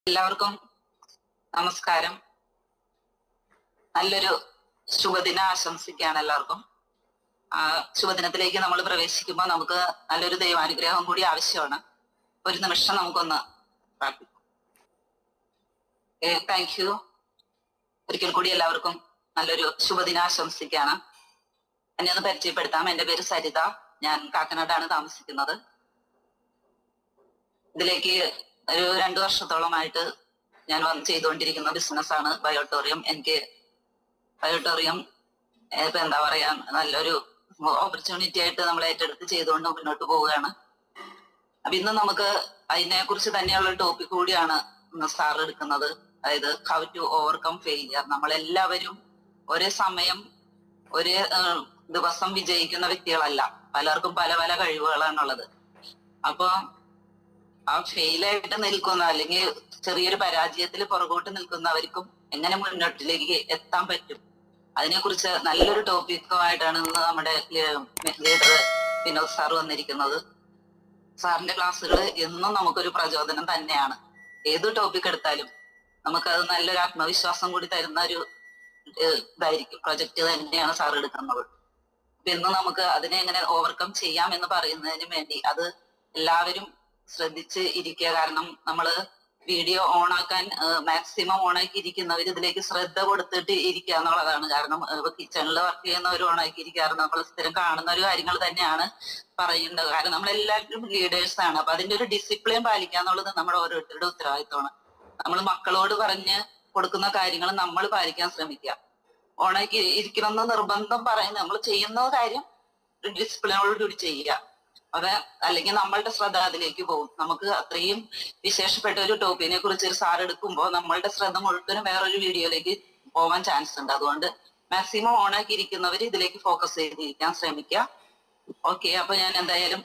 എല്ലാവർക്കും നമസ്കാരം. നല്ലൊരു ശുഭദിനം ആശംസിക്കുകയാണ് എല്ലാവർക്കും. ശുഭദിനത്തിലേക്ക് നമ്മൾ പ്രവേശിക്കുമ്പോൾ നമുക്ക് നല്ലൊരു ദൈവാനുഗ്രഹം കൂടി ആവശ്യമാണ്. ഒരു നിമിഷം നമുക്കൊന്ന് പ്രാർത്ഥിക്കാം. Thank you. ഒരിക്കൽ കൂടി എല്ലാവർക്കും നല്ലൊരു ശുഭദിനം ആശംസിക്കുകയാണ്. എന്നെ ഒന്ന് പരിചയപ്പെടുത്താം. എൻ്റെ പേര് സരിത. ഞാൻ കാക്കനാടാണ് താമസിക്കുന്നത്. ഇതിലേക്ക് ഒരു 2 വർഷത്തോളമായിട്ട് ഞാൻ ചെയ്തുകൊണ്ടിരിക്കുന്ന ബിസിനസ്സാണ് ബയോട്ടോറിയം. എനിക്ക് ബയോട്ടോറിയം ഇപ്പൊ എന്താ പറയാ, നല്ലൊരു ഓപ്പർച്യൂണിറ്റി ആയിട്ട് നമ്മൾ ഏറ്റെടുത്ത് ചെയ്തുകൊണ്ട് മുന്നോട്ട് പോവുകയാണ്. അപ്പൊ ഇന്ന് നമുക്ക് അതിനെ കുറിച്ച് തന്നെയുള്ള ടോപ്പിക് കൂടിയാണ് ഇന്ന് സാർ എടുക്കുന്നത്. അതായത് ഹൗ ടു ഓവർകം ഫെയിലിയർ. നമ്മളെല്ലാവരും ഒരേ സമയം ഒരേ ദിവസം വിജയിക്കുന്ന വ്യക്തികളല്ല. പലർക്കും പല പല കഴിവുകളാണുള്ളത്. അപ്പൊ ആ ഫെയിലായിട്ട് നിൽക്കുന്ന അല്ലെങ്കിൽ ചെറിയൊരു പരാജയത്തിൽ പുറകോട്ട് നിൽക്കുന്നവർക്കും എങ്ങനെ മുന്നോട്ടിലേക്ക് എത്താൻ പറ്റും, അതിനെക്കുറിച്ച് നല്ലൊരു ടോപ്പിക്കുമായിട്ടാണ് ഇന്ന് നമ്മുടെ ലീഡർ വിനോദ് സാർ വന്നിരിക്കുന്നത്. സാറിന്റെ ക്ലാസ്സുകൾ എന്നും നമുക്കൊരു പ്രചോദനം തന്നെയാണ്. ഏത് ടോപ്പിക് എടുത്താലും നമുക്കത് നല്ലൊരു ആത്മവിശ്വാസം കൂടി തരുന്ന ഒരു ഇതായിരിക്കും. പ്രൊജക്ട് തന്നെയാണ് സാർ എടുക്കുന്നത്. ഇന്ന് നമുക്ക് അതിനെ എങ്ങനെ ഓവർകം ചെയ്യാം എന്ന് പറയുന്നതിന് വേണ്ടി അത് എല്ലാവരും ശ്രദ്ധിച്ച് ഇരിക്കുക. കാരണം നമ്മള് വീഡിയോ ഓണാക്കാൻ മാക്സിമം ഓണാക്കി ഇരിക്കുന്നവർ ഇതിലേക്ക് ശ്രദ്ധ കൊടുത്തിട്ട് ഇരിക്കുക എന്നുള്ളതാണ്. കാരണം കിച്ചണിൽ വർക്ക് ചെയ്യുന്നവർ ഓണാക്കി ഇരിക്കാറുണ്ട്. നമ്മൾ സ്ഥിരം കാണുന്ന ഒരു കാര്യങ്ങൾ തന്നെയാണ് പറയുന്നത്. കാരണം നമ്മളെല്ലാവരും ലീഡേഴ്സ് ആണ്. അപ്പൊ അതിന്റെ ഒരു ഡിസിപ്ലിൻ പാലിക്കുക എന്നുള്ളത് നമ്മുടെ ഓരോരുത്തരുടെ ഉത്തരവാദിത്വമാണ്. നമ്മൾ മക്കളോട് പറഞ്ഞ് കൊടുക്കുന്ന കാര്യങ്ങൾ നമ്മൾ പാലിക്കാൻ ശ്രമിക്കുക. ഓണാക്കി ഇരിക്കണമെന്ന് നിർബന്ധം പറയുന്നത് നമ്മൾ ചെയ്യുന്ന കാര്യം ഡിസിപ്ലിനോടുകൂടി ചെയ്യുക. അത് അല്ലെങ്കിൽ നമ്മളുടെ ശ്രദ്ധ അതിലേക്ക് പോകും. നമുക്ക് അത്രയും വിശേഷപ്പെട്ട ഒരു ടോപ്പിക്കിനെ കുറിച്ച് ഒരു സാർ എടുക്കുമ്പോൾ നമ്മളുടെ ശ്രദ്ധ മുഴുവനും വേറൊരു വീഡിയോയിലേക്ക് പോകാൻ ചാൻസ് ഉണ്ട്. അതുകൊണ്ട് മാക്സിമം ഓണാക്കി ഇരിക്കുന്നവർ ഇതിലേക്ക് ഫോക്കസ് ചെയ്തിരിക്കാൻ ശ്രമിക്കുക. ഓക്കെ, അപ്പൊ ഞാൻ എന്തായാലും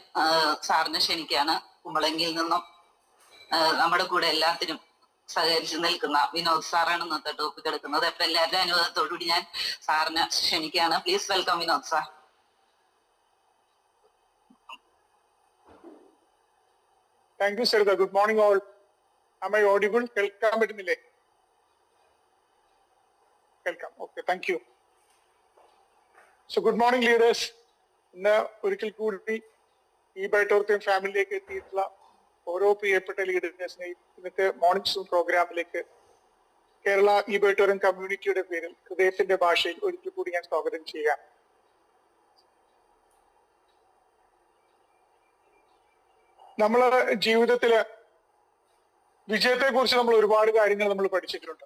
സാറിനെ ക്ഷണിക്കുകയാണ്. കുമ്പളങ്ങിയിൽ നിന്നും നമ്മുടെ കൂടെ എല്ലാത്തിനും സഹകരിച്ച് നിൽക്കുന്ന വിനോദ് സാറാണ് ഇന്നത്തെ ടോപ്പിക് എടുക്കുന്നത്. അപ്പൊ എല്ലാവരുടെ അനുവാദത്തോടുകൂടി ഞാൻ സാറിനെ ക്ഷണിക്കുകയാണ്. Please welcome Vinod sir. Thank you, Sarita. Good morning, all. Am I audible? Welcome, Edmile. Welcome. Okay, thank you. So, good morning, leaders. ഇന്ന് ഒരിക്കൽ കൂടി ഈ ബയോട്ടോറിയം ഫാമിലിയിലേക്ക് എത്തിയിട്ടുള്ള ഓരോ പ്രിയപ്പെട്ട ലീഡേഴ്സിനെ ഇന്നത്തെ മോർണിംഗ് സൂം പ്രോഗ്രാമിലേക്ക് കേരള ഈ ബയോട്ടോറിയം കമ്മ്യൂണിറ്റിയുടെ പേരിൽ ഹൃദയത്തിന്റെ ഭാഷയിൽ ഒരിക്കൽ കൂടി ഞാൻ സ്വാഗതം ചെയ്യാം. നമ്മളെ ജീവിതത്തില് വിജയത്തെ കുറിച്ച് നമ്മൾ ഒരുപാട് കാര്യങ്ങൾ നമ്മൾ പഠിച്ചിട്ടുണ്ട്.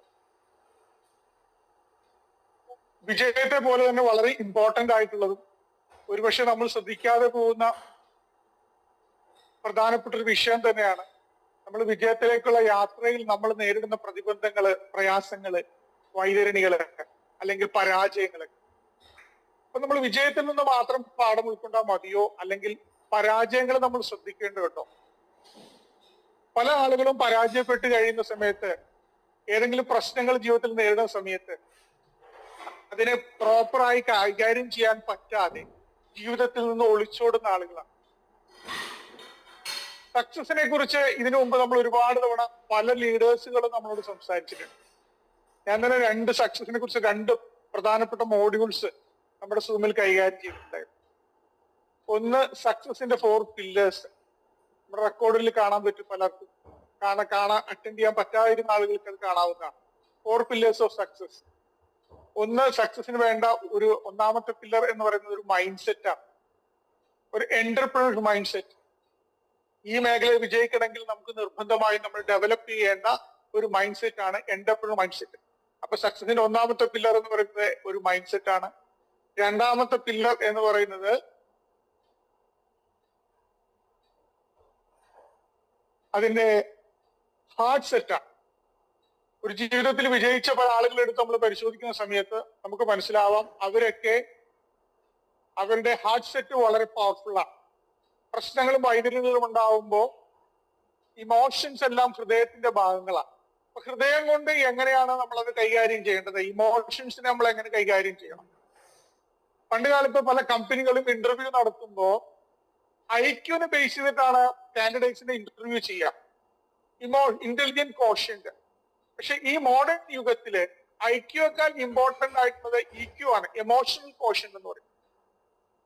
വിജയത്തെ പോലെ തന്നെ വളരെ ഇമ്പോർട്ടന്റ് ആയിട്ടുള്ളതും ഒരുപക്ഷെ നമ്മൾ ശ്രദ്ധിക്കാതെ പോകുന്ന പ്രധാനപ്പെട്ട ഒരു വിഷയം തന്നെയാണ് നമ്മൾ വിജയത്തിലേക്കുള്ള യാത്രയിൽ നമ്മൾ നേരിടുന്ന പ്രതിബന്ധങ്ങള്, പ്രയാസങ്ങള്, വൈതരണികള് അല്ലെങ്കിൽ പരാജയങ്ങള്. അപ്പൊ നമ്മൾ വിജയത്തിൽ നിന്ന് മാത്രം പാഠം ഉൾക്കൊണ്ടാൽ മതിയോ, അല്ലെങ്കിൽ പരാജയങ്ങൾ നമ്മൾ ശ്രദ്ധിക്കേണ്ടതുണ്ടോ? പല ആളുകളും പരാജയപ്പെട്ട് കഴിയുന്ന സമയത്ത്, ഏതെങ്കിലും പ്രശ്നങ്ങൾ ജീവിതത്തിൽ നേരിടുന്ന സമയത്ത് അതിനെ പ്രോപ്പറായി കൈകാര്യം ചെയ്യാൻ പറ്റാതെ ജീവിതത്തിൽ നിന്ന് ഒളിച്ചോടുന്ന ആളുകളാണ്. സക്സസിനെ കുറിച്ച് ഇതിനു മുമ്പ് നമ്മൾ ഒരുപാട് തവണ പല ലീഡേഴ്സുകളും നമ്മളോട് സംസാരിച്ചിട്ടുണ്ട്. ഞാൻ തന്നെ 2 സക്സസിനെ കുറിച്ച് 2 പ്രധാനപ്പെട്ട മോഡ്യൂൾസ് നമ്മുടെ സൂമിൽ കൈകാര്യം ചെയ്തിട്ടുണ്ടായിരുന്നു. ഒന്ന് സക്സസിന്റെ 4 പില്ലേഴ്സ്. നമ്മുടെ റെക്കോർഡിൽ കാണാൻ പറ്റും, പലർക്കും അറ്റൻഡ് ചെയ്യാൻ പറ്റാതിരുന്ന ആളുകൾക്ക് അത് കാണാവുന്നതാണ്. 4 പില്ലേഴ്സ് ഓഫ് സക്സസ്. ഒന്ന്, സക്സസിന് വേണ്ട ഒരു ഒന്നാമത്തെ പില്ലർ എന്ന് പറയുന്നത് ഒരു മൈൻഡ് സെറ്റ് ആണ്. ഒരു എന്റർപ്രണർ മൈൻഡ് സെറ്റ്. ഈ മേഖലയിൽ വിജയിക്കണമെങ്കിൽ നമുക്ക് നിർബന്ധമായും നമ്മൾ ഡെവലപ്പ് ചെയ്യേണ്ട ഒരു മൈൻഡ് സെറ്റ് ആണ് എന്റർപ്രണർ മൈൻഡ് സെറ്റ്. അപ്പൊ സക്സസിന്റെ ഒന്നാമത്തെ പില്ലർ എന്ന് പറയുന്നത് ഒരു മൈൻഡ് സെറ്റ് ആണ്. രണ്ടാമത്തെ പില്ലർ എന്ന് പറയുന്നത് അതിന്റെ ഹാർട്ട് സെറ്റാണ്. ഒരു ജീവിതത്തിൽ വിജയിച്ച പല ആളുകളെടുത്ത് നമ്മൾ പരിശോധിക്കുന്ന സമയത്ത് നമുക്ക് മനസ്സിലാവാം അവരൊക്കെ അവരുടെ ഹാർട്ട് സെറ്റ് വളരെ പവർഫുൾ ആണ്. പ്രശ്നങ്ങളും വൈദ്യുതികളും ഉണ്ടാവുമ്പോൾ ഇമോഷൻസ് എല്ലാം ഹൃദയത്തിന്റെ ഭാഗങ്ങളാണ്. അപ്പൊ ഹൃദയം കൊണ്ട് എങ്ങനെയാണ് നമ്മളത് കൈകാര്യം ചെയ്യേണ്ടത്, ഇമോഷൻസിനെ നമ്മൾ എങ്ങനെ കൈകാര്യം ചെയ്യണം? പണ്ട് കാലത്ത് പല കമ്പനികളും ഇന്റർവ്യൂ നടത്തുമ്പോൾ ഐക്യൂനെ ബേസ് ചെയ്തിട്ടാണ് കാൻഡിഡേറ്റ്സിനെ ഇന്റർവ്യൂ ചെയ്യുക. Intelligent quotient. പക്ഷെ ഈ മോഡേൺ യുഗത്തില് ഐക്യുയേക്കാൾ ഇമ്പോർട്ടന്റ് ആയിട്ടുള്ളത് ഇക്യു ആണ്, എമോഷണൽ കോഷ്യന്റ് എന്ന് പറയും.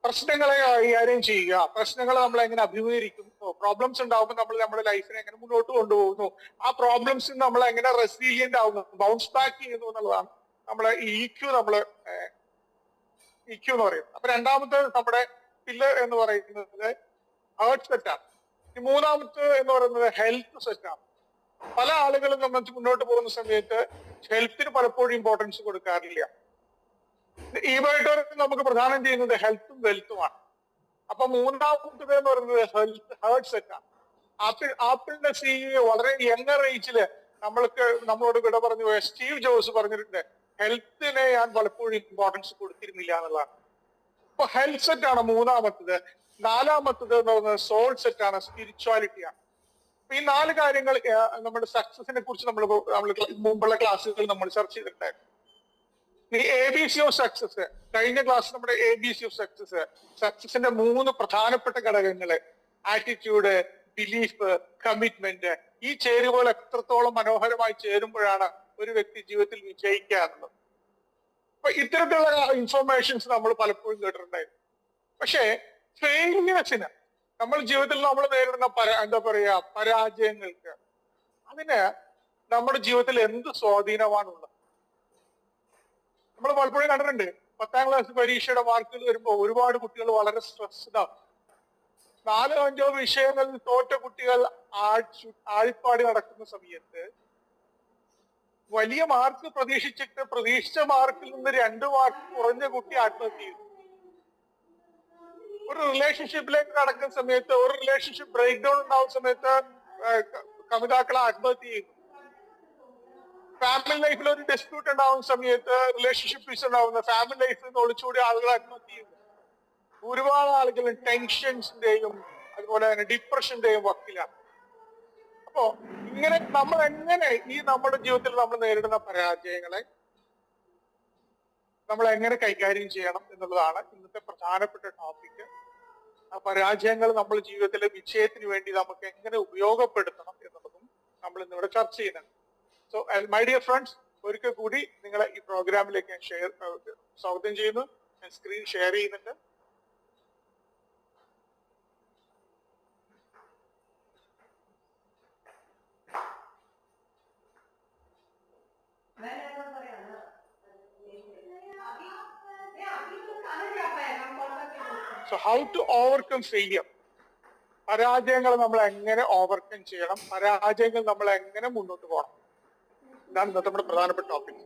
പ്രശ്നങ്ങളെ കൈകാര്യം ചെയ്യുക, പ്രശ്നങ്ങളെ നമ്മൾ എങ്ങനെ അഭിമുഖീകരിക്കുന്നു, പ്രോബ്ലംസ് ഉണ്ടാകുമ്പോൾ നമ്മൾ നമ്മുടെ ലൈഫിനെ എങ്ങനെ മുന്നോട്ട് കൊണ്ടുപോകുന്നു, ആ പ്രോബ്ലംസിന് നമ്മൾ എങ്ങനെ റെസിലിയന്റ് ആവുന്നു, ബൗൺസ് ബാക്ക് ചെയ്യുന്നു എന്നുള്ളതാണ് നമ്മളെ ഇക്യു എന്ന് പറയും. അപ്പൊ രണ്ടാമത്തെ നമ്മുടെ പില്ലർ എന്ന് പറയുന്നത് ഹേർട്ട് സെറ്റാണ്. ഈ മൂന്നാമത്തെ എന്ന് പറയുന്നത് ഹെൽത്ത് സെറ്റാണ്. പല ആളുകളും നമ്മൾ മുന്നോട്ട് പോകുന്ന സമയത്ത് ഹെൽത്തിന് പലപ്പോഴും ഇമ്പോർട്ടൻസ് കൊടുക്കാറില്ല. ഈ വൈകിട്ട് നമുക്ക് പ്രധാനം ചെയ്യുന്നത് ഹെൽത്തും വെൽത്തുമാണ്. അപ്പൊ മൂന്നാമത്തത് എന്ന് പറയുന്നത് ഹേർട്ട് സെറ്റാണ്. ആപ്പിളിന്റെ സിഇഒ വളരെ യങ്ങർ ഏജില് നമ്മളോട് വിട പറഞ്ഞു പോയ സ്റ്റീവ് ജോബ്സ് പറഞ്ഞിട്ടുണ്ട്, ഹെൽത്തിനെ ഞാൻ പലപ്പോഴും ഇമ്പോർട്ടൻസ് കൊടുത്തിരുന്നില്ല എന്നുള്ളതാണ്. അപ്പൊ ഹെൽത്ത് സെറ്റാണ് മൂന്നാമത്തത്. നാലാമത്തത് എന്ന് പറയുന്നത് സോൾ സെറ്റാണ്, സ്പിരിച്വാലിറ്റിയാണ്. അപ്പൊ ഈ 4 കാര്യങ്ങൾ നമ്മുടെ സക്സസിനെ കുറിച്ച് നമ്മൾ മുമ്പുള്ള ക്ലാസ്സുകൾ നമ്മൾ ചർച്ച ചെയ്തിട്ടുണ്ടായിരുന്നു. ABC ഓഫ് സക്സസ്, കഴിഞ്ഞ ക്ലാസ് നമ്മുടെ ABC ഓഫ് സക്സസിന്റെ 3 പ്രധാനപ്പെട്ട ഘടകങ്ങള് ആറ്റിറ്റ്യൂഡ്, ബിലീഫ്, കമ്മിറ്റ്മെന്റ്, ഈ ചേരുവകൾ എത്രത്തോളം മനോഹരമായി ചേരുമ്പോഴാണ് ഒരു വ്യക്തി ജീവിതത്തിൽ വിജയിക്കുക എന്നുള്ളത്. അപ്പൊ ഇത്തരത്തിലുള്ള ഇൻഫർമേഷൻസ് നമ്മൾ പലപ്പോഴും കേട്ടിട്ടുണ്ടായിരുന്നു. പക്ഷേ ഫെയിലിയേഴ്സിന്, നമ്മൾ ജീവിതത്തിൽ നമ്മൾ നേരിടുന്ന പരാജയങ്ങൾക്ക്, അതിന് നമ്മുടെ ജീവിതത്തിൽ എന്ത് സ്വാധീനമാണുള്ളത്? നമ്മൾ പലപ്പോഴും കണ്ടിട്ടുണ്ട്, 10ാം ക്ലാസ് പരീക്ഷയുടെ മാർക്കുകൾ വരുമ്പോൾ ഒരുപാട് കുട്ടികൾ വളരെ സ്ട്രെസ്ഡ് ആവും. 4-5 വിഷയങ്ങളിൽ തോറ്റ കുട്ടികൾ ആഴിപ്പാടി നടക്കുന്ന സമയത്ത് വലിയ മാർക്ക് പ്രതീക്ഷിച്ചിട്ട് പ്രതീക്ഷിച്ച മാർക്കിൽ നിന്ന് 2 മാർക്ക് കുറഞ്ഞ കുട്ടി ആത്മഹത്യ ചെയ്തു. ഒരു റിലേഷൻഷിപ്പിലേക്ക് നടക്കുന്ന സമയത്ത്, ഒരു റിലേഷൻഷിപ്പ് ബ്രേക്ക് ഡൗൺ ഉണ്ടാവുന്ന സമയത്ത് കമിതാക്കൾ ആത്മഹത്യ ചെയ്യുന്നു. ഫാമിലി ലൈഫിൽ ഒരു ഡിസ്പ്യൂട്ട് ഉണ്ടാവുന്ന സമയത്ത്, റിലേഷൻഷിപ്പ് ഇഷ്യൂ ഉണ്ടാവുന്ന ഫാമിലി ലൈഫിൽ നിന്ന് ഒളിച്ചുകൂടി ആളുകൾ ആത്മഹത്യ ചെയ്യുന്നു. ഒരുപാട് ആളുകൾ ടെൻഷൻസിന്റെയും അതുപോലെ തന്നെ ഡിപ്രഷന്റെയും വക്കിലാണ്. അപ്പോ ഇങ്ങനെ നമ്മൾ എങ്ങനെ ഈ നമ്മുടെ ജീവിതത്തിൽ നമ്മൾ നേരിടുന്ന പരാജയങ്ങളെ നമ്മൾ എങ്ങനെ കൈകാര്യം ചെയ്യണം എന്നുള്ളതാണ് ഇന്നത്തെ പ്രധാനപ്പെട്ട ടോപ്പിക്. ആ പരാജയങ്ങൾ നമ്മൾ ജീവിതത്തിലെ വിജയത്തിന് വേണ്ടി നമുക്ക് എങ്ങനെ ഉപയോഗപ്പെടുത്തണം എന്നുള്ളതും നമ്മൾ ഇന്നിവിടെ ചർച്ച ചെയ്യുന്നുണ്ട്. സോ മൈ ഡിയർ ഫ്രണ്ട്സ്, ഒരിക്കൽ കൂടി നിങ്ങളെ ഈ പ്രോഗ്രാമിലേക്ക് ഞാൻ സ്വാഗതം ചെയ്യുന്നു. ഞാൻ സ്ക്രീൻ ഷെയർ ചെയ്യുന്നുണ്ട്. So how to overcome failure? പരാജയങ്ങൾ നമ്മൾ എങ്ങനെ ഓവർകം ചെയ്യണം, പരാജയങ്ങൾ നമ്മൾ എങ്ങനെ മുന്നോട്ട് പോകണം, ഇതാണ് ഇന്നത്തെ നമ്മുടെ പ്രധാനപ്പെട്ട ടോപ്പിക്.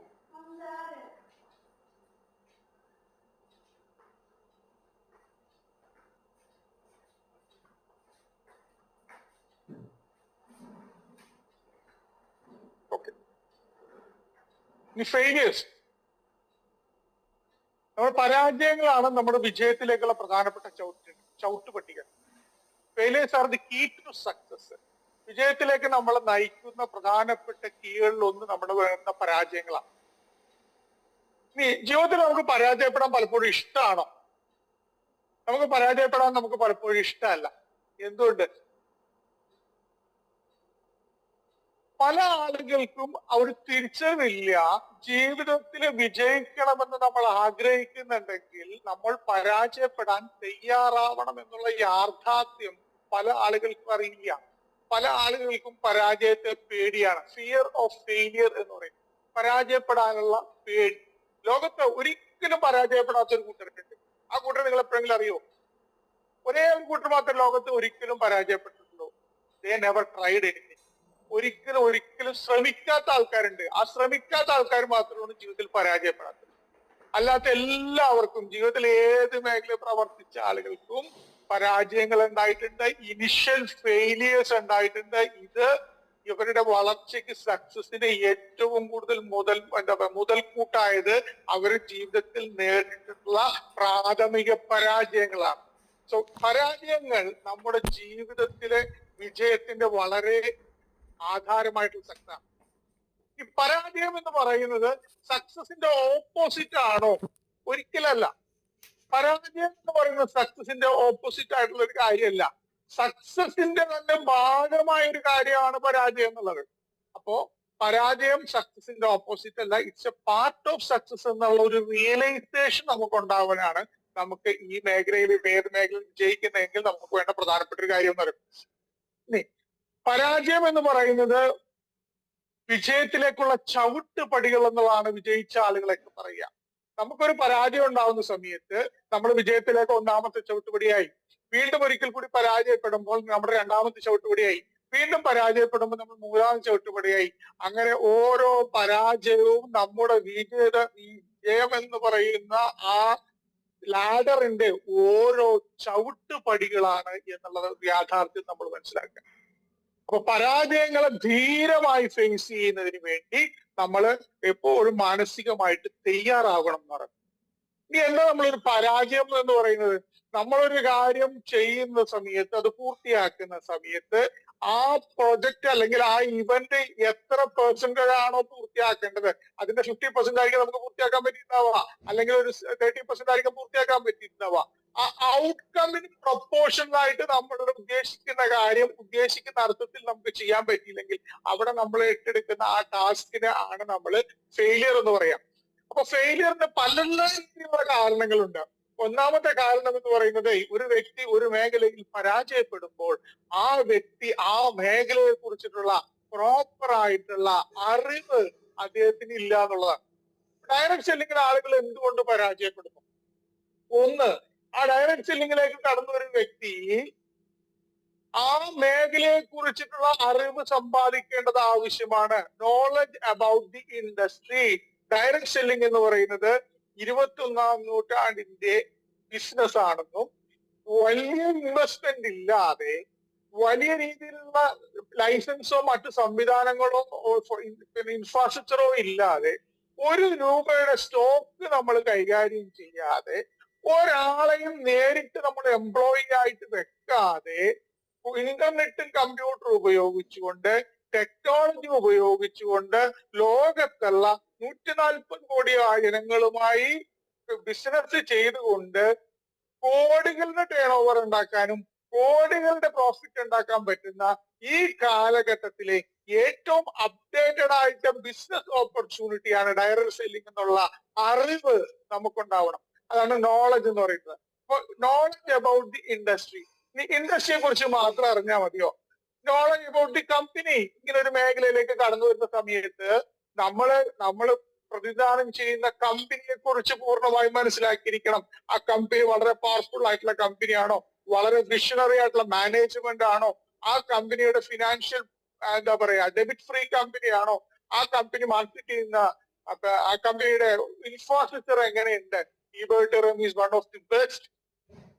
ഓക്കെ, ഇനി ഫെയിലിയേഴ്സ്. നമ്മുടെ പരാജയങ്ങളാണ് നമ്മുടെ വിജയത്തിലേക്കുള്ള പ്രധാനപ്പെട്ട ചവിട്ടുപട്ടിക. Failures are the key to success. വിജയത്തിലേക്ക് നമ്മളെ നയിക്കുന്ന പ്രധാനപ്പെട്ട കീകളിൽ ഒന്ന് നമ്മുടെ വേണ്ട പരാജയങ്ങളാണ്. ഇനി ജീവിതത്തിൽ നമുക്ക് പരാജയപ്പെടാൻ പലപ്പോഴും ഇഷ്ടമാണോ? നമുക്ക് പരാജയപ്പെടാൻ നമുക്ക് പലപ്പോഴും ഇഷ്ടമല്ല. എന്തുകൊണ്ട്? പല ആളുകൾക്കും അവർ തിരിച്ചറിവില്ല, ജീവിതത്തിൽ വിജയിക്കണമെന്ന് നമ്മൾ ആഗ്രഹിക്കുന്നുണ്ടെങ്കിൽ നമ്മൾ പരാജയപ്പെടാൻ തയ്യാറാവണം എന്നുള്ള യാഥാർത്ഥ്യം പല ആളുകൾക്കും അറിയില്ല. പല ആളുകൾക്കും പരാജയത്തെ പേടിയാണ്. ഫിയർ ഓഫ് ഫെയിലിയർ എന്ന് പറയും, പരാജയപ്പെടാനുള്ള പേടി. ലോകത്ത് ഒരിക്കലും പരാജയപ്പെടാത്ത ഒരു കൂട്ടരുണ്ട്. ആ കൂട്ടർ നിങ്ങൾ എപ്പോഴെങ്കിലും അറിയോ? ഒരേ ഒരു കൂട്ടർ മാത്രം ലോകത്ത് ഒരിക്കലും പരാജയപ്പെട്ടിട്ടുള്ളൂ. They never tried anything. ഒരിക്കലും ശ്രമിക്കാത്ത ആൾക്കാരുണ്ട്. ആ ശ്രമിക്കാത്ത ആൾക്കാർ മാത്രമാണ് ജീവിതത്തിൽ പരാജയപ്പെടാത്തത്. അല്ലാത്ത എല്ലാവർക്കും, ജീവിതത്തിൽ ഏത് മേഖലയിൽ പ്രവർത്തിച്ച ആളുകൾക്കും പരാജയങ്ങൾ ഉണ്ടായിട്ടുണ്ട്, ഇനിഷ്യൽ ഫെയിലിയേഴ്സ് ഉണ്ടായിട്ടുണ്ട്. ഇത് ഇവരുടെ വളർച്ചയ്ക്ക്, സക്സസിന് ഏറ്റവും കൂടുതൽ മുതൽക്കൂട്ടായത് അവർ ജീവിതത്തിൽ നേരിട്ടിട്ടുള്ള പ്രാഥമിക പരാജയങ്ങളാണ്. സോ പരാജയങ്ങൾ നമ്മുടെ ജീവിതത്തിലെ വിജയത്തിന്റെ വളരെ ആധാരമായിട്ടുള്ള സക്സസ്. ഈ പരാജയം എന്ന് പറയുന്നത് സക്സസിന്റെ ഓപ്പോസിറ്റ് ആണോ? ഒരിക്കലല്ല. പരാജയം എന്ന് പറയുന്നത് സക്സസിന്റെ ഓപ്പോസിറ്റ് ആയിട്ടുള്ള ഒരു കാര്യമല്ല. സക്സസിന്റെ തന്നെ ഭാഗമായ ഒരു കാര്യമാണ് പരാജയം എന്നുള്ളത്. അപ്പോ പരാജയം സക്സസിന്റെ ഓപ്പോസിറ്റ് അല്ല, it's A part of success എന്നുള്ള ഒരു റിയലൈസേഷൻ നമുക്ക് ഉണ്ടാവാനാണ് നമുക്ക് ഈ മേഖലയിൽ ഏത് മേഖലയിൽ വിജയിക്കുന്നതെങ്കിൽ നമുക്ക് വേണ്ട പ്രധാനപ്പെട്ട ഒരു കാര്യം എന്ന് പറയുന്നത്. ഇനി പരാജയം എന്ന് പറയുന്നത് വിജയത്തിലേക്കുള്ള ചവിട്ട് പടികൾ എന്നുള്ളതാണ് വിജയിച്ച ആളുകളൊക്കെ പറയുക. നമുക്കൊരു പരാജയം ഉണ്ടാവുന്ന സമയത്ത് നമ്മൾ വിജയത്തിലേക്ക് ഒന്നാമത്തെ ചവിട്ടുപടിയായി, വീണ്ടും ഒരിക്കൽ കൂടി പരാജയപ്പെടുമ്പോൾ നമ്മുടെ രണ്ടാമത്തെ ചവിട്ടുപടിയായി, വീണ്ടും പരാജയപ്പെടുമ്പോൾ നമ്മൾ മൂന്നാമത്തെ ചവിട്ടുപടിയായി. അങ്ങനെ ഓരോ പരാജയവും നമ്മുടെ വിജയം എന്ന് പറയുന്ന ആ ലാഡറിന്റെ ഓരോ ചവിട്ടുപടികളാണ് എന്നുള്ളത് യാഥാർത്ഥ്യം നമ്മൾ മനസ്സിലാക്കുക. അപ്പൊ പരാജയങ്ങളെ ധീരമായി ഫേസ് ചെയ്യുന്നതിന് വേണ്ടി നമ്മൾ എപ്പോഴും മാനസികമായിട്ട് തയ്യാറാവണം എന്ന് പറയും. ഇനി എന്താ നമ്മളൊരു പരാജയം എന്ന് പറയുന്നത്? നമ്മളൊരു കാര്യം ചെയ്യുന്ന സമയത്ത്, അത് പൂർത്തിയാക്കുന്ന സമയത്ത് ആ പ്രൊജക്ട് അല്ലെങ്കിൽ ആ ഇവന്റ് എത്ര പെർസെന്റേജ് ആണോ പൂർത്തിയാക്കേണ്ടത്, അതിന്റെ 50% ആയിരിക്കും നമുക്ക് പൂർത്തിയാക്കാൻ പറ്റിയിട്ടുണ്ടാവുക, അല്ലെങ്കിൽ ഒരു 30% ആയിരിക്കും പൂർത്തിയാക്കാൻ പറ്റിയിട്ടുണ്ടാവുക. ആ ഔട്ട്കമ്മിന് പ്രൊപ്പോർഷണൽ ആയിട്ട് നമ്മൾ ഉദ്ദേശിക്കുന്ന കാര്യം ഉദ്ദേശിക്കുന്ന അർത്ഥത്തിൽ നമുക്ക് ചെയ്യാൻ പറ്റിയില്ലെങ്കിൽ അവിടെ നമ്മൾ ഏറ്റെടുക്കുന്ന ആ ടാസ്കിന് ആണ് നമ്മൾ ഫെയിലിയർ എന്ന് പറയാം. അപ്പൊ ഫെയിലിയറിന് പല രീതിയിലുള്ള കാരണങ്ങളുണ്ട്. ഒന്നാമത്തെ കാരണം എന്ന് പറയുന്നത്, ഒരു വ്യക്തി ഒരു മേഖലയിൽ പരാജയപ്പെടുമ്പോൾ ആ വ്യക്തി ആ മേഖലയെ കുറിച്ചിട്ടുള്ള പ്രോപ്പർ ആയിട്ടുള്ള അറിവ് അദ്ദേഹത്തിന് ഇല്ല എന്നുള്ളതാണ്. ഡയറക്ട് സെല്ലിങ്ങിൽ ആളുകൾ എന്തുകൊണ്ട് പരാജയപ്പെടുന്നു? ഒന്ന്, ആ ഡയറക്ട് സെല്ലിങ്ങിലേക്ക് കടന്നു വരുന്ന വ്യക്തി ആ മേഖലയെ കുറിച്ചിട്ടുള്ള അറിവ് സമ്പാദിക്കേണ്ടത് ആവശ്യമാണ്. Knowledge about the industry. Direct selling എന്ന് പറയുന്നത് 21ാം നൂറ്റാണ്ടിന്റെ ബിസിനസ് ആണെന്നും വലിയ ഇൻവെസ്റ്റ്മെന്റ് ഇല്ലാതെ, വലിയ രീതിയിലുള്ള ലൈസൻസോ മറ്റു സംവിധാനങ്ങളോ ഇൻഫ്രാസ്ട്രക്ചറോ ഇല്ലാതെ, 1 രൂപയുടെ സ്റ്റോക്ക് നമ്മൾ കൈകാര്യം ചെയ്യാതെ, ഒരാളെയും നേരിട്ട് നമ്മൾ എംപ്ലോയി ആയിട്ട് വെക്കാതെ, ഇന്റർനെറ്റും കമ്പ്യൂട്ടറും ഉപയോഗിച്ചുകൊണ്ട്, ടെക്നോളജി ഉപയോഗിച്ചുകൊണ്ട് ലോകത്തുള്ള 140 കോടി ജനങ്ങളുമായി ബിസിനസ് ചെയ്തുകൊണ്ട് കോടികളുടെ ടേൺ ഓവർ ഉണ്ടാക്കാനും കോടികളുടെ പ്രോഫിറ്റ് ഉണ്ടാക്കാൻ പറ്റുന്ന ഈ കാലഘട്ടത്തിലെ ഏറ്റവും അപ്ഡേറ്റഡ് ആയിട്ട് ബിസിനസ് ഓപ്പർച്യൂണിറ്റിയാണ് ഡയറക്ട് സെല്ലിംഗ് എന്നുള്ള അറിവ് നമുക്കുണ്ടാവണം. അതാണ് നോളജ് എന്ന് പറയുന്നത്. അപ്പൊ നോളജ് അബൌട്ട് ദി ഇൻഡസ്ട്രി. ഇൻഡസ്ട്രിയെ കുറിച്ച് മാത്രം അറിഞ്ഞാൽ മതിയോ? Knowledge about the company. ഇങ്ങനെ ഒരു മേഖലയിലേക്ക് കടന്നു വരുന്ന സമയത്ത് നമ്മള് പ്രതിദാനം ചെയ്യുന്ന കമ്പനിയെ കുറിച്ച് പൂർണ്ണമായും മനസ്സിലാക്കിയിരിക്കണം. ആ കമ്പനി വളരെ പവർഫുൾ ആയിട്ടുള്ള കമ്പനിയാണോ, വളരെ വിഷണറി ആയിട്ടുള്ള മാനേജ്മെന്റ് ആണോ, ആ കമ്പനിയുടെ ഫിനാൻഷ്യൽ എന്താ പറയാ ഡെബിറ്റ് ഫ്രീ കമ്പനിയാണോ, ആ കമ്പനി മാർക്കറ്റ് ചെയ്യുന്ന ആ കമ്പനിയുടെ ഇൻഫ്രാസ്ട്രക്ചർ എങ്ങനെയുണ്ട്. ഇബേർട്ടറം is one of the best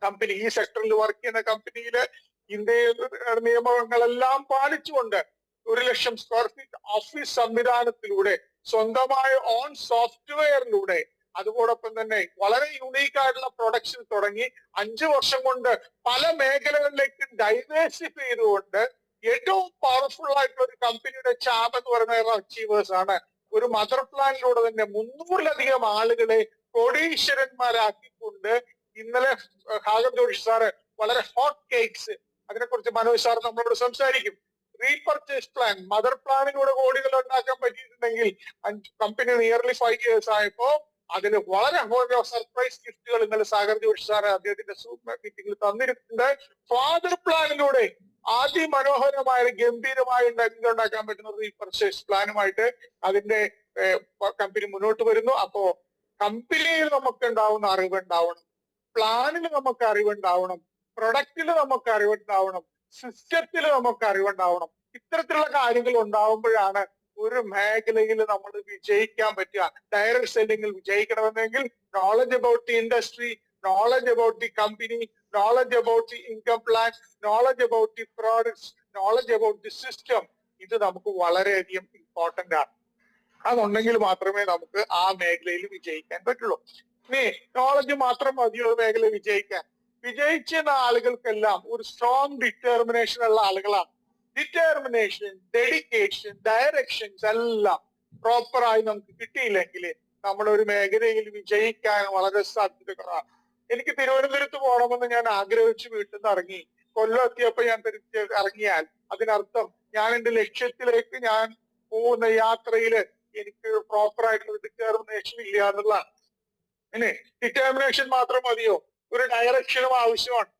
company. ഈ സെക്ടറിൽ വർക്ക് ചെയ്യുന്ന കമ്പനിയില് ഇന്ത്യയുടെ നിയമങ്ങളെല്ലാം പാലിച്ചുകൊണ്ട് 1,00,000 സ്ക്വയർ ഫീറ്റ് ഓഫീസ് സംവിധാനത്തിലൂടെ, സ്വന്തമായ ഓൺ സോഫ്റ്റ്വെയറിലൂടെ, അതോടൊപ്പം തന്നെ വളരെ യുണീക്ക് ആയിട്ടുള്ള പ്രൊഡക്ഷൻ തുടങ്ങി 5 വർഷം കൊണ്ട് പല മേഖലകളിലേക്ക് ഡൈവേഴ്സിഫൈ ചെയ്തുകൊണ്ട് ഏറ്റവും പവർഫുൾ ആയിട്ടുള്ള ഒരു കമ്പനിയുടെ ചാമ്പ് എന്ന് പറയുന്ന അച്ചീവേഴ്സ് ആണ്. ഒരു മദർ പ്ലാനിലൂടെ തന്നെ 300-ലധികം ആളുകളെ കോടീശ്വരന്മാരാക്കിക്കൊണ്ട് ഇന്നലെ ഹാഗർ ജോഷി സാറ് വളരെ ഹോട്ട് കേക്ക്സ്, അതിനെക്കുറിച്ച് മനോജ് സാർ നമ്മളോട് സംസാരിക്കും. റീപർച്ചേസ് പ്ലാൻ, മദർ പ്ലാനിലൂടെ കോടികൾ ഉണ്ടാക്കാൻ പറ്റിയിട്ടുണ്ടെങ്കിൽ കമ്പനി നിയർലി 5 years ആയപ്പോ അതിന് വളരെ സർപ്രൈസ് ഗിഫ്റ്റുകൾ ഇന്നലെ സാഗർ ജോഷി സാറ് അദ്ദേഹത്തിന്റെ സൂം മീറ്റിംഗിൽ തന്നിരുന്നുണ്ട്. ഫാദർ പ്ലാനിലൂടെ അതിമനോഹരമായ ഗംഭീരമായ ഉണ്ടാക്കാൻ പറ്റുന്ന റീപർച്ചേസ് പ്ലാനുമായിട്ട് അതിന്റെ കമ്പനി മുന്നോട്ട് വരുന്നു. അപ്പോ കമ്പനിയിൽ നമുക്ക് ഉണ്ടാവുന്ന അറിവുണ്ടാവണം, പ്ലാനിൽ നമുക്ക് അറിവുണ്ടാവണം, പ്രൊഡക്റ്റിൽ നമുക്ക് അറിവുണ്ടാവണം, സിസ്റ്റത്തിൽ നമുക്ക് അറിവുണ്ടാവണം. ഇത്തരത്തിലുള്ള കാര്യങ്ങൾ ഉണ്ടാവുമ്പോഴാണ് ഒരു മേഖലയിൽ നമ്മൾ വിജയിക്കാൻ പറ്റുക. ഡയറക്ട് സെല്ലിംഗിൽ വിജയിക്കണമെന്നെങ്കിൽ knowledge about the industry, knowledge about the company, knowledge about the income plan, knowledge about the products, knowledge about the system, ഇത് നമുക്ക് വളരെയധികം ഇമ്പോർട്ടന്റ് ആണ്. അതുണ്ടെങ്കിൽ മാത്രമേ നമുക്ക് ആ മേഖലയിൽ വിജയിക്കാൻ പറ്റുള്ളൂ. ഇനി നോളജ് മാത്രം മതിയോ മേഖല വിജയിക്കാൻ? വിജയിച്ചിരുന്ന ആളുകൾക്കെല്ലാം ഒരു സ്ട്രോങ് ഡിറ്റർമിനേഷൻ ഉള്ള ആളുകളാണ്. ഡിറ്റർമിനേഷൻ, ഡെഡിക്കേഷൻ, ഡയറക്ഷൻസ് എല്ലാം പ്രോപ്പറായി നമുക്ക് കിട്ടിയില്ലെങ്കിൽ നമ്മുടെ ഒരു മേഖലയിൽ വിജയിക്കാൻ വളരെ സാധ്യത കുറവാണ്. എനിക്ക് തിരുവനന്തപുരത്ത് പോകണമെന്ന് ഞാൻ ആഗ്രഹിച്ച് വീട്ടിൽ നിന്ന് ഇറങ്ങി. കൊല്ലം എത്തിയപ്പോ ഞാൻ തിരിച്ച് ഇറങ്ങിയാൽ അതിനർത്ഥം ഞാൻ എന്റെ ലക്ഷ്യത്തിലേക്ക് ഞാൻ പോകുന്ന യാത്രയില് എനിക്ക് പ്രോപ്പർ ആയിട്ടുള്ള ഡിറ്റർമിനേഷൻ ഇല്ല എന്നുള്ളതാണ്. പിന്നെ ഡിറ്റർമിനേഷൻ മാത്രം മതിയോ? ഒരു ഡയറക്ഷനും ആവശ്യമാണ്.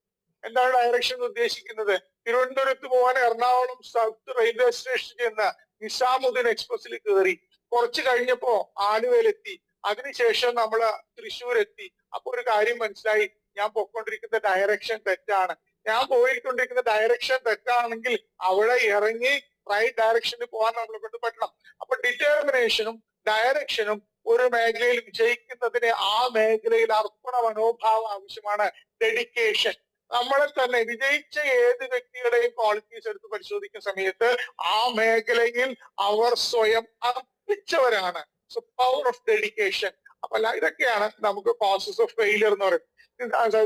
എന്താണ് ഡയറക്ഷൻ ഉദ്ദേശിക്കുന്നത്? തിരുവനന്തപുരത്ത് പോകാൻ എറണാകുളം സൗത്ത് റെയിൽവേ സ്റ്റേഷനിൽ ചെന്ന് നിസാമുദ്ദീൻ എക്സ്പ്രസിൽ കയറി. കുറച്ച് കഴിഞ്ഞപ്പോ ആലുവയിലെത്തി. അതിനുശേഷം നമ്മള് തൃശ്ശൂർ എത്തി. അപ്പൊ ഒരു കാര്യം മനസ്സിലായി, ഞാൻ പോയിക്കൊണ്ടിരിക്കുന്ന ഡയറക്ഷൻ തെറ്റാണ്. ഞാൻ പോയിക്കൊണ്ടിരിക്കുന്ന ഡയറക്ഷൻ തെറ്റാണെങ്കിൽ അവിടെ ഇറങ്ങി റൈറ്റ് ഡയറക്ഷനിൽ പോകാൻ നമ്മളെ കൊണ്ട് പറ്റണം. അപ്പൊ ഡിറ്റർമിനേഷനും ഡയറക്ഷനും ഒരു മേഖലയിൽ വിജയിക്കുന്നതിന് ആ മേഖലയിൽ അർപ്പണ മനോഭാവം ആവശ്യമാണ്. ഡെഡിക്കേഷൻ. നമ്മളെ തന്നെ വിജയിച്ച ഏത് വ്യക്തിയുടെയും ക്വാളിറ്റീസ് എടുത്ത് പരിശോധിക്കുന്ന സമയത്ത് ആ മേഖലയിൽ അവർ സ്വയം അർപ്പിച്ചവരാണ്. So power of dedication. അപ്പൊ ഇതൊക്കെയാണ് നമുക്ക് കോസസ് ഓഫ് ഫെയിലിയർ എന്ന് പറയുന്നത്.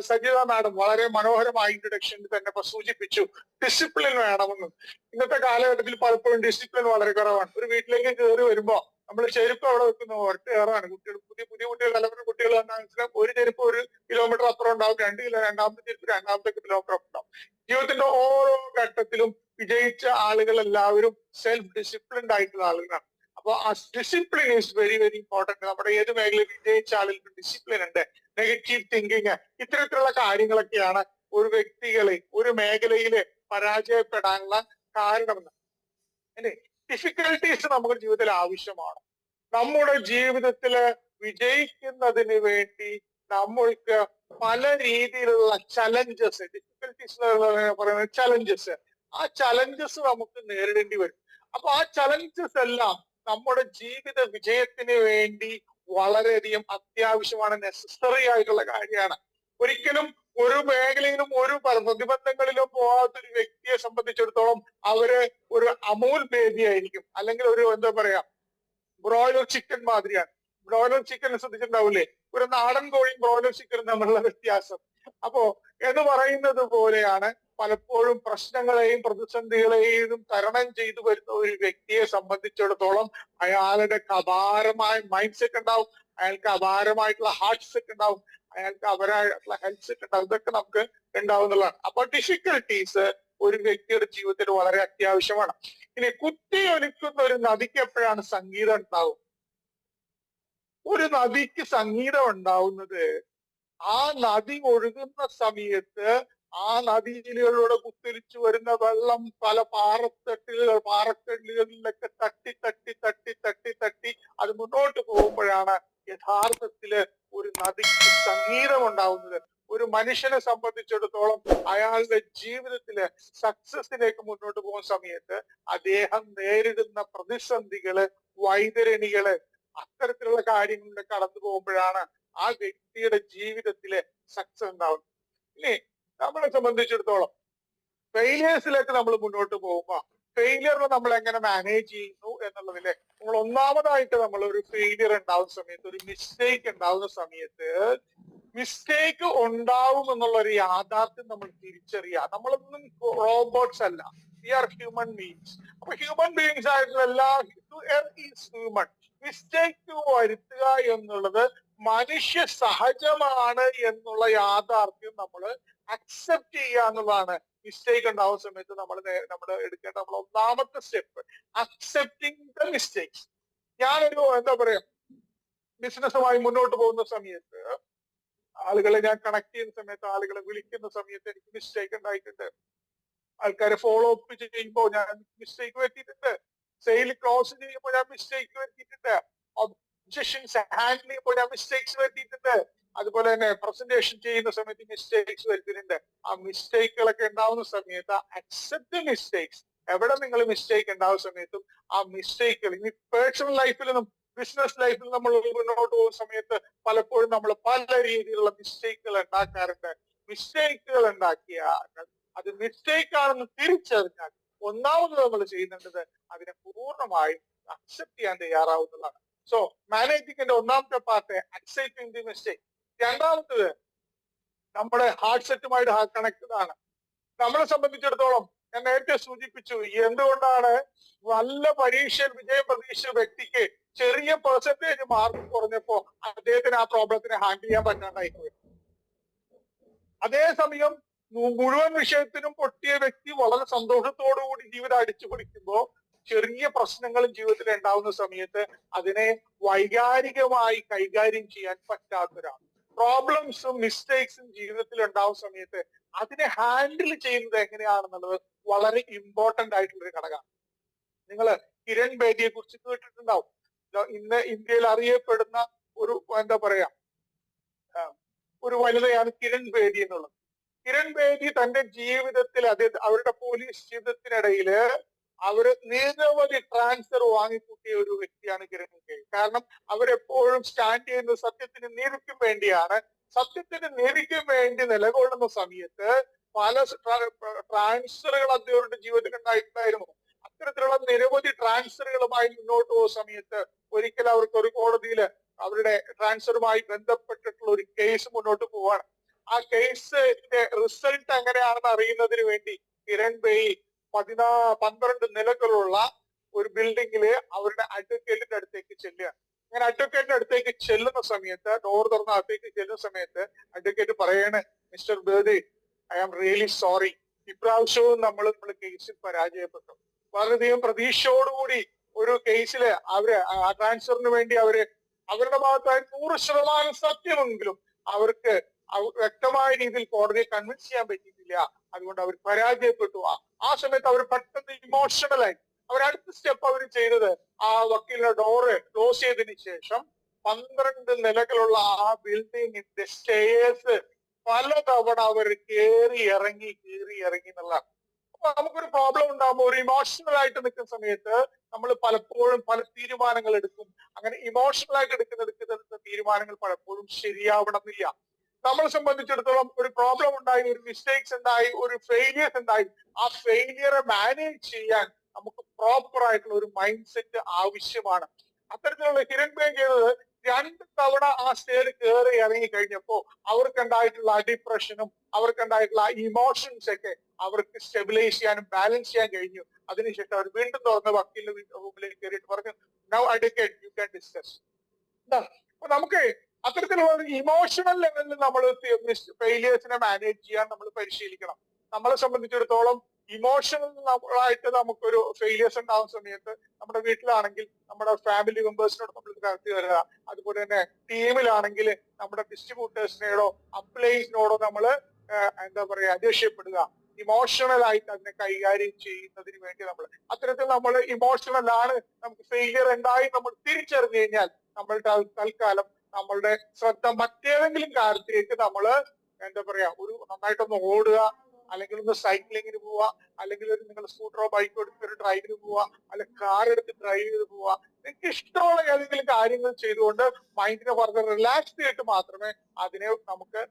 സജിത മാഡം വളരെ മനോഹരമായ ഇൻട്രൊഡക്ഷനിൽ തന്നെ സൂചിപ്പിച്ചു ഡിസിപ്ലിൻ വേണമെന്ന്. ഇന്നത്തെ കാലഘട്ടത്തിൽ പലപ്പോഴും ഡിസിപ്ലിൻ വളരെ കുറവാണ്. ഒരു വീട്ടിലേക്ക് കയറി വരുമ്പോ നമ്മൾ ചെരുപ്പ് അവിടെ വെക്കുന്ന ഒറ്റ ഏറാണ്. കുട്ടികൾ പുതിയ കുട്ടികൾ തലമുറ കുട്ടികൾ തന്നെ ഒരു ചെരുപ്പ് 1 കിലോമീറ്റർ അപ്പുറം ഉണ്ടാവും, 2 കിലോ രണ്ടാമത്തെ ചെരുപ്പ് 2 കിലോമീറ്റർ ഉണ്ടാവും. ജീവിതത്തിന്റെ ഓരോ ഘട്ടത്തിലും വിജയിച്ച ആളുകൾ എല്ലാവരും സെൽഫ് ഡിസിപ്ലിൻഡ് ആയിട്ടുള്ള ആളുകളാണ്. അപ്പൊ ആ discipline is very very important. നമ്മുടെ ഏത് മേഖലയിൽ വിജയിച്ച ആളുകൾക്ക് ഡിസിപ്ലിൻ ഉണ്ട്, നെഗറ്റീവ് തിങ്കിങ്, ഇത്തരത്തിലുള്ള കാര്യങ്ങളൊക്കെയാണ് ഒരു വ്യക്തികളെ ഒരു മേഖലയില് പരാജയപ്പെടാനുള്ള കാരണമെന്ന്. അല്ലെ, ഡിഫിക്കൽട്ടീസ് നമ്മുടെ ജീവിതത്തിൽ ആവശ്യമാണ്. നമ്മുടെ ജീവിതത്തില് വിജയിക്കുന്നതിന് വേണ്ടി നമ്മൾക്ക് പല രീതിയിലുള്ള ചലഞ്ചസ്, ഡിഫിക്കൽട്ടീസ് പറയുന്നത് ചലഞ്ചസ്, ആ ചലഞ്ചസ് നമുക്ക് നേരിടേണ്ടി വരും. അപ്പൊ ആ ചലഞ്ചസ് എല്ലാം നമ്മുടെ ജീവിത വിജയത്തിന് വേണ്ടി വളരെയധികം അത്യാവശ്യമാണ്, നെസസറി ആയിട്ടുള്ള കാര്യമാണ്. ഒരിക്കലും ഒരു മേഖലയിലും ഒരു പ്രതിബന്ധങ്ങളിലും പോകാത്തൊരു വ്യക്തിയെ സംബന്ധിച്ചിടത്തോളം അവര് ഒരു അമൂൽ ബേബി ആയിരിക്കും, അല്ലെങ്കിൽ ഒരു എന്താ പറയാ ബ്രോയിലർ ചിക്കൻ മാതിരിയാണ്. ബ്രോയിലർ ചിക്കൻ ശ്രദ്ധിച്ചിട്ടുണ്ടാവില്ലേ? ഒരു നാടൻ കോഴിയും ബ്രോയിലർ ചിക്കനും തമ്മിലുള്ള വ്യത്യാസം. അപ്പോ എന്ന് പറയുന്നത് പോലെയാണ് പലപ്പോഴും പ്രശ്നങ്ങളെയും പ്രതിസന്ധികളെയും തരണം ചെയ്തു വരുന്ന ഒരു വ്യക്തിയെ സംബന്ധിച്ചിടത്തോളം അയാളുടെ അപാരമായ മൈൻഡ് സെറ്റ് ഉണ്ടാവും, അയാൾക്ക് അപാരമായിട്ടുള്ള ഹാർട്ട് സെറ്റ് ഉണ്ടാവും, അയാൾക്ക് അവരായിട്ടുള്ള ഹെൽത്ത് സെറ്റ് ഉണ്ടാവും. ഇതൊക്കെ നമുക്ക് ഉണ്ടാവുന്നതാണ്. അപ്പൊ ഡിഫിക്കൽട്ടീസ് ഒരു വ്യക്തിയുടെ ജീവിതത്തിൽ വളരെ അത്യാവശ്യമാണ്. ഇനി കുത്തിയൊലിക്കുന്ന ഒരു നദിക്ക് എപ്പോഴാണ് സംഗീതം ഉണ്ടാവും? ഒരു നദിക്ക് സംഗീതം ഉണ്ടാവുന്നത് ആ നദി ഒഴുകുന്ന സമയത്ത് ആ നദിയിലൂടെ കുത്തിരിച്ചു വരുന്ന വെള്ളം പല പാറക്കല്ലുകളിലൊക്കെ തട്ടി തട്ടി തട്ടി തട്ടി തട്ടി അത് മുന്നോട്ട് പോകുമ്പോഴാണ് യഥാർത്ഥത്തില് ഒരു നദിക്ക് സംഗീതം ഉണ്ടാവുന്നത്. ഒരു മനുഷ്യനെ സംബന്ധിച്ചിടത്തോളം അയാളുടെ ജീവിതത്തില് സക്സസിലേക്ക് മുന്നോട്ട് പോകുന്ന സമയത്ത് അദ്ദേഹം നേരിടുന്ന പ്രതിസന്ധികള്, വൈതരണികള്, അത്തരത്തിലുള്ള കാര്യങ്ങളിലൂടെ കടന്നു പോകുമ്പോഴാണ് ആ വ്യക്തിയുടെ ജീവിതത്തിലെ സക്സസ് ഉണ്ടാവുന്നത്. ഇനി നമ്മളെ സംബന്ധിച്ചിടത്തോളം ഫെയിലിയേഴ്സിലേക്ക് നമ്മൾ മുന്നോട്ട് പോകുമ്പോ ഫെയിലിയറിനെ നമ്മൾ എങ്ങനെ മാനേജ് ചെയ്യുന്നു എന്നുള്ളതില് നമ്മൾ ഒന്നാമതായിട്ട് നമ്മൾ ഒരു ഫെയിലിയർ ഉണ്ടാവുന്ന സമയത്ത്, ഒരു മിസ്റ്റേക്ക് ഉണ്ടാവുന്ന സമയത്ത്, മിസ്റ്റേക്ക് ഉണ്ടാവും എന്നുള്ള ഒരു യാഥാർത്ഥ്യം നമ്മൾ തിരിച്ചറിയുക. നമ്മളൊന്നും റോബോട്ട്സ് അല്ല, വി ആർ ഹ്യൂമൻ ബീങ്സ്. അപ്പൊ ഹ്യൂമൻ ബീങ്സ് ആയിട്ടുള്ള എല്ലാ ഹ്യൂമൻ. മിസ്റ്റേക്ക് വരുത്തുക എന്നുള്ളത് മനുഷ്യ സഹജമാണ് എന്നുള്ള യാഥാർത്ഥ്യം നമ്മൾ അക്സെപ്റ്റ് ചെയ്യുക എന്നുള്ളതാണ് മിസ്റ്റേക്ക് ഉണ്ടാവുന്ന സമയത്ത് നമ്മൾ എടുക്കേണ്ട നമ്മൾ ഒന്നാമത്തെ സ്റ്റെപ്പ്. Accepting the mistakes. ഞാനൊരു എന്താ പറയാ ബിസിനസ്സുമായി മുന്നോട്ട് പോകുന്ന സമയത്ത് ആളുകളെ ഞാൻ കണക്ട് ചെയ്യുന്ന സമയത്ത്, ആളുകളെ വിളിക്കുന്ന സമയത്ത് എനിക്ക് മിസ്റ്റേക്ക് ഉണ്ടായിട്ടുണ്ട്. ആൾക്കാരെ ഫോളോ അപ്പ് ചെയ്യുമ്പോൾ ഞാൻ മിസ്റ്റേക്ക് വരുത്തിയിട്ടുണ്ട്. സെയിൽ ക്ലോസ് ചെയ്യുമ്പോൾ ഞാൻ മിസ്റ്റേക്ക് വരുത്തിയിട്ടുണ്ട്. ഒബ്ജക്ഷൻസ് ഹാൻഡിൽ ചെയ്യുമ്പോൾ ഞാൻ മിസ്റ്റേക്സ് വരുത്തിയിട്ടുണ്ട്. അതുപോലെ തന്നെ പ്രസന്റേഷൻ ചെയ്യുന്ന സമയത്ത് മിസ്റ്റേക്സ് വരുത്തിയിട്ടുണ്ട്. ആ മിസ്റ്റേക്കുകളൊക്കെ ഉണ്ടാവുന്ന സമയത്ത് അക്സെപ്റ്റ് മിസ്റ്റേക്സ്. എവിടെ നിങ്ങൾ മിസ്റ്റേക്ക് ഉണ്ടാവുന്ന സമയത്തും ആ മിസ്റ്റേക്കുകൾ, ഇനി പേഴ്സണൽ ലൈഫിലും ബിസിനസ് ലൈഫിൽ നമ്മൾ മുന്നോട്ട് പോകുന്ന സമയത്ത് പലപ്പോഴും നമ്മൾ പല രീതിയിലുള്ള മിസ്റ്റേക്കുകൾ ഉണ്ടാക്കാറുണ്ട്. മിസ്റ്റേക്കുകൾ ഉണ്ടാക്കിയാൽ അത് മിസ്റ്റേക്ക് ആണെന്ന് തിരിച്ചറിഞ്ഞാൽ ഒന്നാമത് നമ്മൾ ചെയ്യുന്നത് അതിനെ പൂർണ്ണമായും അക്സെപ്റ്റ് ചെയ്യാൻ തയ്യാറാവുന്നതാണ്. സോ മാനേജിങ്ങിന്റെ ഒന്നാമത്തെ പാർട്ട് അക്സെപ്റ്റിംഗ് ദി മിസ്റ്റേക്ക്. രണ്ടാമത്തത് നമ്മുടെ ഹാർട്ട് സെറ്റുമായിട്ട് കണക്റ്റഡ് ആണ്. നമ്മളെ സംബന്ധിച്ചിടത്തോളം ഞാൻ നേരത്തെ സൂചിപ്പിച്ചു, എന്തുകൊണ്ടാണ് നല്ല പരീക്ഷയിൽ വിജയം പ്രതീക്ഷിച്ച വ്യക്തിക്ക് ചെറിയ പെർസെന്റേജ് മാർക്ക് കുറഞ്ഞപ്പോ അദ്ദേഹത്തിന് ആ പ്രോബ്ലത്തിനെ ഹാൻഡിൽ ചെയ്യാൻ പറ്റാണ്ടായി പോയി. അതേസമയം മുഴുവൻ വിഷയത്തിനും പൊട്ടിയ വ്യക്തി വളരെ സന്തോഷത്തോടുകൂടി ജീവിതം അടിച്ചു പൊളിക്കുമ്പോ ചെറിയ പ്രശ്നങ്ങളും ജീവിതത്തിൽ ഉണ്ടാവുന്ന സമയത്ത് അതിനെ വൈകാരികമായി കൈകാര്യം ചെയ്യാൻ പറ്റാത്തൊരാണ്. പ്രോബ്ലംസും മിസ്റ്റേക്സും ജീവിതത്തിൽ ഉണ്ടാവുന്ന സമയത്ത് അതിനെ ഹാൻഡിൽ ചെയ്യുന്നത് എങ്ങനെയാണെന്നുള്ളത് വളരെ ഇമ്പോർട്ടന്റ് ആയിട്ടുള്ള ഒരു ഘടകമാണ്. നിങ്ങൾ കിരൺ ബേദിയെ കുറിച്ച് കേട്ടിട്ടുണ്ടാവും. ഇന്ന് ഇന്ത്യയിൽ അറിയപ്പെടുന്ന ഒരു എന്താ പറയാ ഒരു വനിതയാണ് കിരൺ ബേദി എന്നുള്ളത്. കിരൺ ബേദി തന്റെ ജീവിതത്തിൽ അവരുടെ പോലീസ് ജീവിതത്തിനിടയില് അവര് നിരവധി ട്രാൻസ്ഫർ വാങ്ങിക്കൂട്ടിയ ഒരു വ്യക്തിയാണ് കിരൺ ബേദി. കാരണം അവരെപ്പോഴും സ്റ്റാൻഡ് ചെയ്യുന്നത് സത്യത്തിന് നീതിക്കും വേണ്ടിയാണ്. സത്യത്തിന് നീതിക്കും വേണ്ടി നിലകൊള്ളുന്ന സമയത്ത് പല ട്രാൻസ്ഫറുകൾ അദ്ദേഹത്തിന്റെ ജീവിതത്തിൽ ഉണ്ടായിട്ടുണ്ടായിരുന്നു. അത്തരത്തിലുള്ള നിരവധി ട്രാൻസ്ഫറുകളുമായി മുന്നോട്ട് പോകുന്ന സമയത്ത് ഒരിക്കൽ അവർക്ക് ഒരു കോടതിയിൽ അവരുടെ ട്രാൻസ്ഫറുമായി ബന്ധപ്പെട്ടിട്ടുള്ള ഒരു കേസ് മുന്നോട്ട് പോവാണ്. ആ കേസിന്റെ റിസൾട്ട് എങ്ങനെയാണെന്ന് അറിയുന്നതിന് വേണ്ടി കിരൺ ബേദി 12 നിലകളുള്ള ഒരു ബിൽഡിങ്ങില് അവരുടെ അഡ്വക്കേറ്റിന്റെ അടുത്തേക്ക് ചെല്ലുകയാണ്. അങ്ങനെ അഡ്വക്കേറ്റിന്റെ അടുത്തേക്ക് ചെല്ലുന്ന സമയത്ത് ഡോർ തുറന്ന അകത്തേക്ക് ചെല്ലുന്ന സമയത്ത് അഡ്വക്കേറ്റ് പറയാണ്, mister Bedi, I am really sorry, ഇപ്രാവശ്യവും നമ്മൾ കേസിൽ പരാജയപ്പെട്ടു. വളരെയധികം പ്രതീക്ഷയോടുകൂടി ഒരു കേസില് അവര് ആ ട്രാൻസ്ഫറിന് വേണ്ടി അവരുടെ ഭാഗത്തായി 100% സത്യമെങ്കിലും അവർക്ക് വ്യക്തമായ രീതിയിൽ കോടതിയെ കൺവിൻസ് ചെയ്യാൻ പറ്റിയിട്ടില്ല. അതുകൊണ്ട് അവർ പരാജയപ്പെട്ടു. ആ സമയത്ത് അവർ പെട്ടെന്ന് ഇമോഷണലായി അടുത്ത സ്റ്റെപ്പ് അവർ ചെയ്തത് ആ വക്കീലിന്റെ ഡോറ് ക്ലോസ് ചെയ്തതിന് ശേഷം 12 നിലകളുള്ള ആ ബിൽഡിങ്ങിന്റെ സ്റ്റേഴ്സ് പലതവണ അവർ കയറി ഇറങ്ങി എന്നുള്ളതാണ്. അപ്പൊ നമുക്കൊരു പ്രോബ്ലം ഉണ്ടാകുമ്പോൾ ഒരു ഇമോഷണൽ ആയിട്ട് നിൽക്കുന്ന സമയത്ത് നമ്മൾ പലപ്പോഴും പല തീരുമാനങ്ങൾ എടുക്കും. അങ്ങനെ ഇമോഷണൽ ആയിട്ട് എടുക്കുന്ന തീരുമാനങ്ങൾ പലപ്പോഴും ശരിയാവണമെന്നില്ല. നമ്മളെ സംബന്ധിച്ചിടത്തോളം ഒരു പ്രോബ്ലം ഉണ്ടായി, ഒരു മിസ്റ്റേക്സ് ഉണ്ടായി, ഒരു ഫെയിലിയർ ഉണ്ടായി, ആ ഫെയിലിയറെ മാനേജ് ചെയ്യാൻ നമുക്ക് പ്രോപ്പർ ആയിട്ടുള്ള ഒരു മൈൻഡ് സെറ്റ് ആവശ്യമാണ്. അത്തരത്തിലുള്ള കിരൺ ബേദി ചെയ്തത് 2 തവണ ആ സ്റ്റേർ കയറി ഇറങ്ങി കഴിഞ്ഞപ്പോ അവർക്കുണ്ടായിട്ടുള്ള ഡിപ്രഷനും അവർക്കുണ്ടായിട്ടുള്ള ഇമോഷൻസ് ഒക്കെ അവർക്ക് സ്റ്റെബിലൈസ് ചെയ്യാനും ബാലൻസ് ചെയ്യാൻ കഴിഞ്ഞു. അതിനുശേഷം അവർ വീണ്ടും തുറന്ന് വക്കീലിന്റെ റൂമിലേക്ക് കയറിയിട്ട് പറഞ്ഞു, now advocate you can discuss. അപ്പൊ നമുക്ക് അത്തരത്തിലുള്ള ഒരു ഇമോഷണൽ ലെവലിൽ നമ്മൾ ഫെയിലിയേഴ്സിനെ മാനേജ് ചെയ്യാൻ നമ്മൾ പരിശീലിക്കണം. നമ്മളെ സംബന്ധിച്ചിടത്തോളം ഇമോഷണൽ ആയിട്ട് നമുക്കൊരു ഫെയിലിയേഴ്സ് ഉണ്ടാകുന്ന സമയത്ത് നമ്മുടെ വീട്ടിലാണെങ്കിൽ നമ്മുടെ ഫാമിലി മെമ്പേഴ്സിനോട് നമ്മൾ കറക്റ്റ് വരിക, അതുപോലെ തന്നെ ടീമിലാണെങ്കിൽ നമ്മുടെ ഡിസ്ട്രിബ്യൂട്ടേഴ്സിനോടോ അപ്ലൈൻസിനോടോ നമ്മൾ എന്താ പറയാ ദേഷ്യപ്പെടുക. ഇമോഷണൽ ആയിട്ട് അതിനെ കൈകാര്യം ചെയ്യുന്നതിന് വേണ്ടി അത്തരത്തിൽ നമ്മൾ ഇമോഷണൽ ആണ്, നമുക്ക് ഫെയിലിയർ ഉണ്ടായി നമ്മൾ തിരിച്ചറിഞ്ഞു കഴിഞ്ഞാൽ നമ്മളുടെ തൽക്കാലം നമ്മളുടെ ശ്രദ്ധ മറ്റേതെങ്കിലും കാര്യത്തിലേക്ക് എന്താ പറയാ നന്നായിട്ടൊന്ന് ഓടുക, അല്ലെങ്കിൽ ഒന്ന് സൈക്ലിങ്ങിന് പോവുക, അല്ലെങ്കിൽ നിങ്ങൾ സ്കൂട്ടറോ ബൈക്കോ എടുത്ത് ഒരു ഡ്രൈവിന് പോവുക, അല്ലെങ്കിൽ കാർ എടുത്ത് ഡ്രൈവ് ചെയ്ത് പോവുക. നിങ്ങൾക്ക് ഇഷ്ടമുള്ള ഏതെങ്കിലും കാര്യങ്ങൾ ചെയ്തുകൊണ്ട് മൈൻഡിനെ വളരെ റിലാക്സ്ഡ് ആയിട്ട് മാത്രമേ അതിനെ നമുക്ക്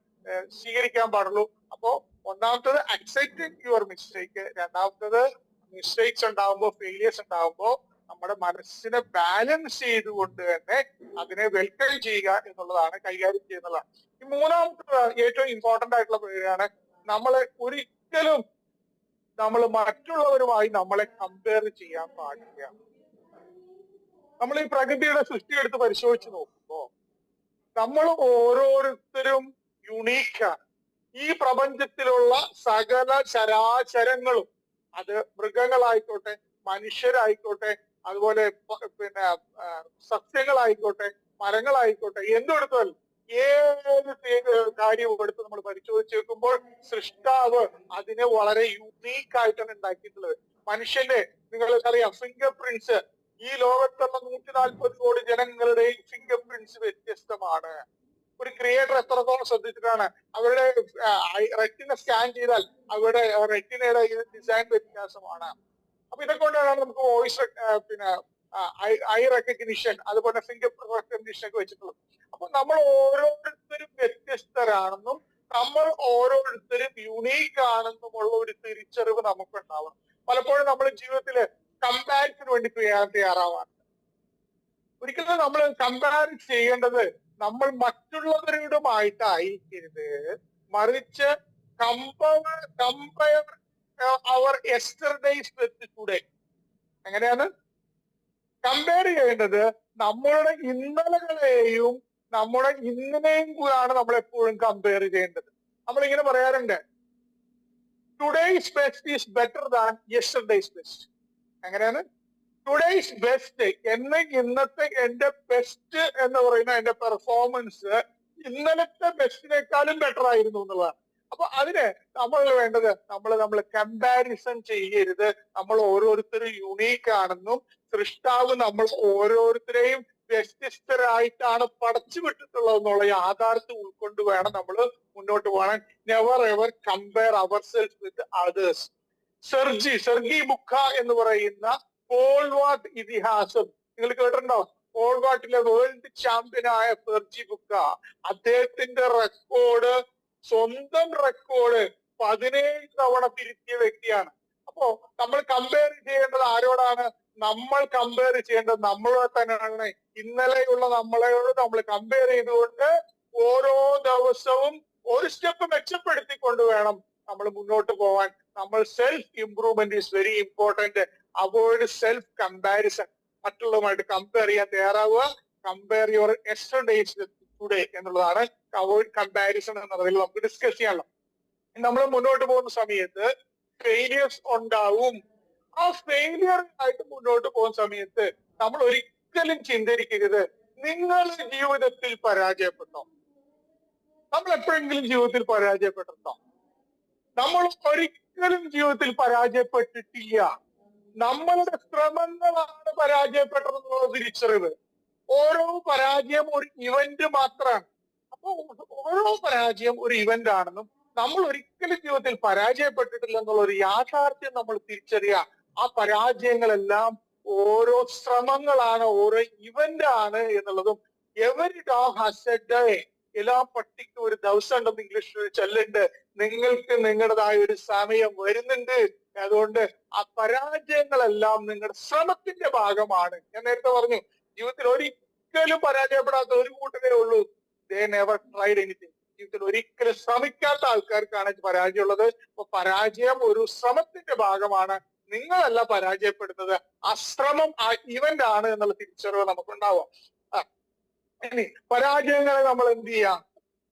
സ്വീകരിക്കാൻ പാടുള്ളൂ. അപ്പോ ഒന്നാമത്തത് അക്സെപ്റ്റിംഗ് യുവർ മിസ്റ്റേക്ക്, രണ്ടാമത്തത് മിസ്റ്റേക്സ് ഉണ്ടാവുമ്പോൾ ഫെയിലിയേഴ്സ് ഉണ്ടാവുമ്പോൾ നമ്മുടെ മനസ്സിനെ ബാലൻസ് ചെയ്തുകൊണ്ട് തന്നെ അതിനെ വെൽക്കം ചെയ്യുക എന്നുള്ളതാണ്, കൈകാര്യം ചെയ്യുന്നതാണ്. ഈ മൂന്നാമത്തെ ഏറ്റവും ഇമ്പോർട്ടന്റ് ആയിട്ടുള്ള പേരാണ് ഒരിക്കലും നമ്മൾ മറ്റുള്ളവരുമായി നമ്മളെ കമ്പയർ ചെയ്യാൻ പാടില്ല. നമ്മൾ ഈ പ്രകൃതിയുടെ സൃഷ്ടിയെടുത്ത് പരിശോധിച്ച് നോക്കുമ്പോ നമ്മൾ ഓരോരുത്തരും യുണീക്കാണ്. ഈ പ്രപഞ്ചത്തിലുള്ള സകല ചരാചരങ്ങളും, അത് മൃഗങ്ങളായിക്കോട്ടെ, മനുഷ്യരായിക്കോട്ടെ, അതുപോലെ പിന്നെ സസ്യങ്ങളായിക്കോട്ടെ, മരങ്ങളായിക്കോട്ടെ, എന്തെടുത്താലും ഏത് കാര്യവും എടുത്ത് നമ്മൾ പരിശോധിച്ച് നോക്കുമ്പോൾ സൃഷ്ടാവ് അതിനെ വളരെ യുണീക്ക് ആയിട്ടാണ് ഉണ്ടാക്കിയിട്ടുള്ളത്. മനുഷ്യന്റെ നിങ്ങൾക്കറിയാം ഫിംഗർ പ്രിന്റ്സ്, ഈ ലോകത്തുള്ള 140 കോടി ജനങ്ങളുടെയും ഫിംഗർ പ്രിന്റ്സ് വ്യത്യസ്തമാണ്. ഒരു ക്രിയേറ്റർ എത്രത്തോളം ശ്രദ്ധിച്ചിട്ടാണ് അവരുടെ റെറ്റിനെ സ്കാൻ ചെയ്താൽ അവരുടെ റെറ്റിനയുടെ ഡിസൈൻ വ്യത്യാസമാണ്. അപ്പൊ ഇതൊക്കെ കൊണ്ടാണ് നമുക്ക് വോയിസ് ഐ റെക്കഗ്നിഷൻ, അതുപോലെ ഫിംഗർ റെക്കഗ്നിഷൻ ഒക്കെ വെച്ചിട്ടുള്ളത്. അപ്പൊ നമ്മൾ ഓരോരുത്തരും വ്യത്യസ്തരാണെന്നും നമ്മൾ ഓരോരുത്തരും യുണീക്ക് ആണെന്നുമുള്ള ഒരു തിരിച്ചറിവ് നമുക്ക് ഉണ്ടാവണം. പലപ്പോഴും നമ്മൾ ജീവിതത്തില് കമ്പാരിസിന് വേണ്ടി തയ്യാറാവാറുണ്ട്. ഒരിക്കലും നമ്മൾ കമ്പയർ ചെയ്യേണ്ടത് നമ്മൾ മറ്റുള്ളവരുമായിട്ടായിരിക്കരുത്, മറിച്ച് കമ്പയർ അവർ യെസ്റ്റർഡേയ്സ് വിത്ത് ടുഡേ. എങ്ങനെയാണ് കമ്പയർ ചെയ്യേണ്ടത്? നമ്മളുടെ ഇന്നലകളെയും നമ്മുടെ ഇന്നിനെയും കൂടാണ് നമ്മൾ എപ്പോഴും കമ്പയർ ചെയ്യേണ്ടത്. നമ്മളിങ്ങനെ പറയാറുണ്ട്, today's best is better than yesterday's best. അങ്ങനെയാണ് ടുഡേസ് ബെസ്റ്റ് എന്ന ഇന്നത്തെ എന്റെ ബെസ്റ്റ് എന്ന് പറയുന്ന എന്റെ പെർഫോമൻസ് ഇന്നലത്തെ ബെസ്റ്റിനേക്കാളും ബെറ്റർ ആയിരുന്നു എന്നുള്ളതാണ്. അപ്പൊ അതിന് നമ്മൾ വേണ്ടത് നമ്മൾ കമ്പാരിസൺ ചെയ്യരുത്. നമ്മൾ ഓരോരുത്തരും യുണീക്ക് ആണെന്നും സൃഷ്ടാവ് നമ്മൾ ഓരോരുത്തരെയും വ്യത്യസ്തരായിട്ടാണ് പടച്ചു വിട്ടിട്ടുള്ളതെന്നുള്ള യാഥാർത്ഥ്യം ഉൾക്കൊണ്ട് വേണം നമ്മൾ മുന്നോട്ട് പോകാൻ. Never ever compare our self with others. Sergey Bubka എന്ന് പറയുന്ന പോൾവാട്ട് ഇതിഹാസം നിങ്ങൾ കേട്ടിട്ടുണ്ടോ? പോൾവാട്ടിലെ വേൾഡ് ചാമ്പ്യനായ സെർജി ബുക്ക അദ്ദേഹത്തിന്റെ റെക്കോർഡ്, സ്വന്തം റെക്കോർഡ് 17 തവണ തിരുത്തിയ വ്യക്തിയാണ്. അപ്പോ നമ്മൾ കമ്പയർ ചെയ്യേണ്ടത് ആരോടാണ്? നമ്മൾ കമ്പയർ ചെയ്യേണ്ടത് നമ്മളെ തന്നെയാണ്. ഇന്നലെയുള്ള നമ്മളോട് നമ്മൾ കമ്പയർ ചെയ്തുകൊണ്ട് ഓരോ ദിവസവും ഒരു സ്റ്റെപ്പ് മെച്ചപ്പെടുത്തിക്കൊണ്ട് വേണം നമ്മൾ മുന്നോട്ട് പോവാൻ. നമ്മൾ self improvement is very important. Avoid self comparison. മറ്റുള്ളവരുമായിട്ട് കമ്പയർ ചെയ്യാൻ തയ്യാറാവുക. Compare your yesterdays with today എന്നുള്ളതാണ് അവോയ്ഡ് കമ്പാരിസൺ എന്നുള്ളതിൽ നമുക്ക് ഡിസ്കസ് ചെയ്യാനുള്ള. നമ്മൾ മുന്നോട്ട് പോകുന്ന സമയത്ത് ഫെയിലിയേഴ്സ് ഉണ്ടാവും. ആ ഫെയിലിയർ ആയിട്ട് മുന്നോട്ട് പോകുന്ന സമയത്ത് നമ്മൾ ഒരിക്കലും ചിന്തിക്കരുത് നിങ്ങൾ ജീവിതത്തിൽ പരാജയപ്പെട്ടോ. നമ്മൾ എപ്പോഴെങ്കിലും ജീവിതത്തിൽ പരാജയപ്പെട്ടിട്ടുണ്ടോ? നമ്മൾ ഒരിക്കലും ജീവിതത്തിൽ പരാജയപ്പെട്ടിട്ടില്ല. നമ്മളുടെ ശ്രമങ്ങളാണ് പരാജയപ്പെട്ടതെന്നുള്ള തിരിച്ചറിവ്. ഓരോ പരാജയം ഒരു ഇവന്റ് മാത്രമാണ്. അപ്പൊ ഓരോ പരാജയം ഒരു ഇവന്റ് ആണെന്നും നമ്മൾ ഒരിക്കലും ജീവിതത്തിൽ പരാജയപ്പെട്ടിട്ടില്ല എന്നുള്ള ഒരു യാഥാർത്ഥ്യം നമ്മൾ തിരിച്ചറിയുക. ആ പരാജയങ്ങളെല്ലാം ഓരോ ശ്രമങ്ങളാണ്, ഓരോ ഇവന്റ് ആണ് എന്നുള്ളതും. Every dog has A day. എല്ലാ പട്ടിക്കും ഒരു ദിവസം ഉണ്ടെന്ന് ഇംഗ്ലീഷിൽ ചൊല്ലുണ്ട്. നിങ്ങൾക്ക് നിങ്ങളുടേതായ ഒരു സമയം വരുന്നുണ്ട്. അതുകൊണ്ട് ആ പരാജയങ്ങളെല്ലാം നിങ്ങളുടെ ശ്രമത്തിന്റെ ഭാഗമാണ്. ഞാൻ നേരത്തെ പറഞ്ഞു, ജീവിതത്തിൽ ഒരിക്കലും പരാജയപ്പെടാത്ത ഒരു കൂട്ടരേ ഉള്ളൂ. ദേ നെവർ ട്രൈഡ് എനിത്തിങ്. ജീവിതത്തിൽ ഒരിക്കലും ശ്രമിക്കാത്ത ആൾക്കാർക്കാണ് പരാജയമുള്ളത്. അപ്പൊ പരാജയം ഒരു ശ്രമത്തിന്റെ ഭാഗമാണ്. നിങ്ങളല്ല പരാജയപ്പെടുന്നത്, ആ ശ്രമം, ആ ഇവന്റ് ആണ് എന്നുള്ള തിരിച്ചറിവ് നമുക്കുണ്ടാവാം. ഇനി പരാജയങ്ങളെ നമ്മൾ എന്ത് ചെയ്യാം?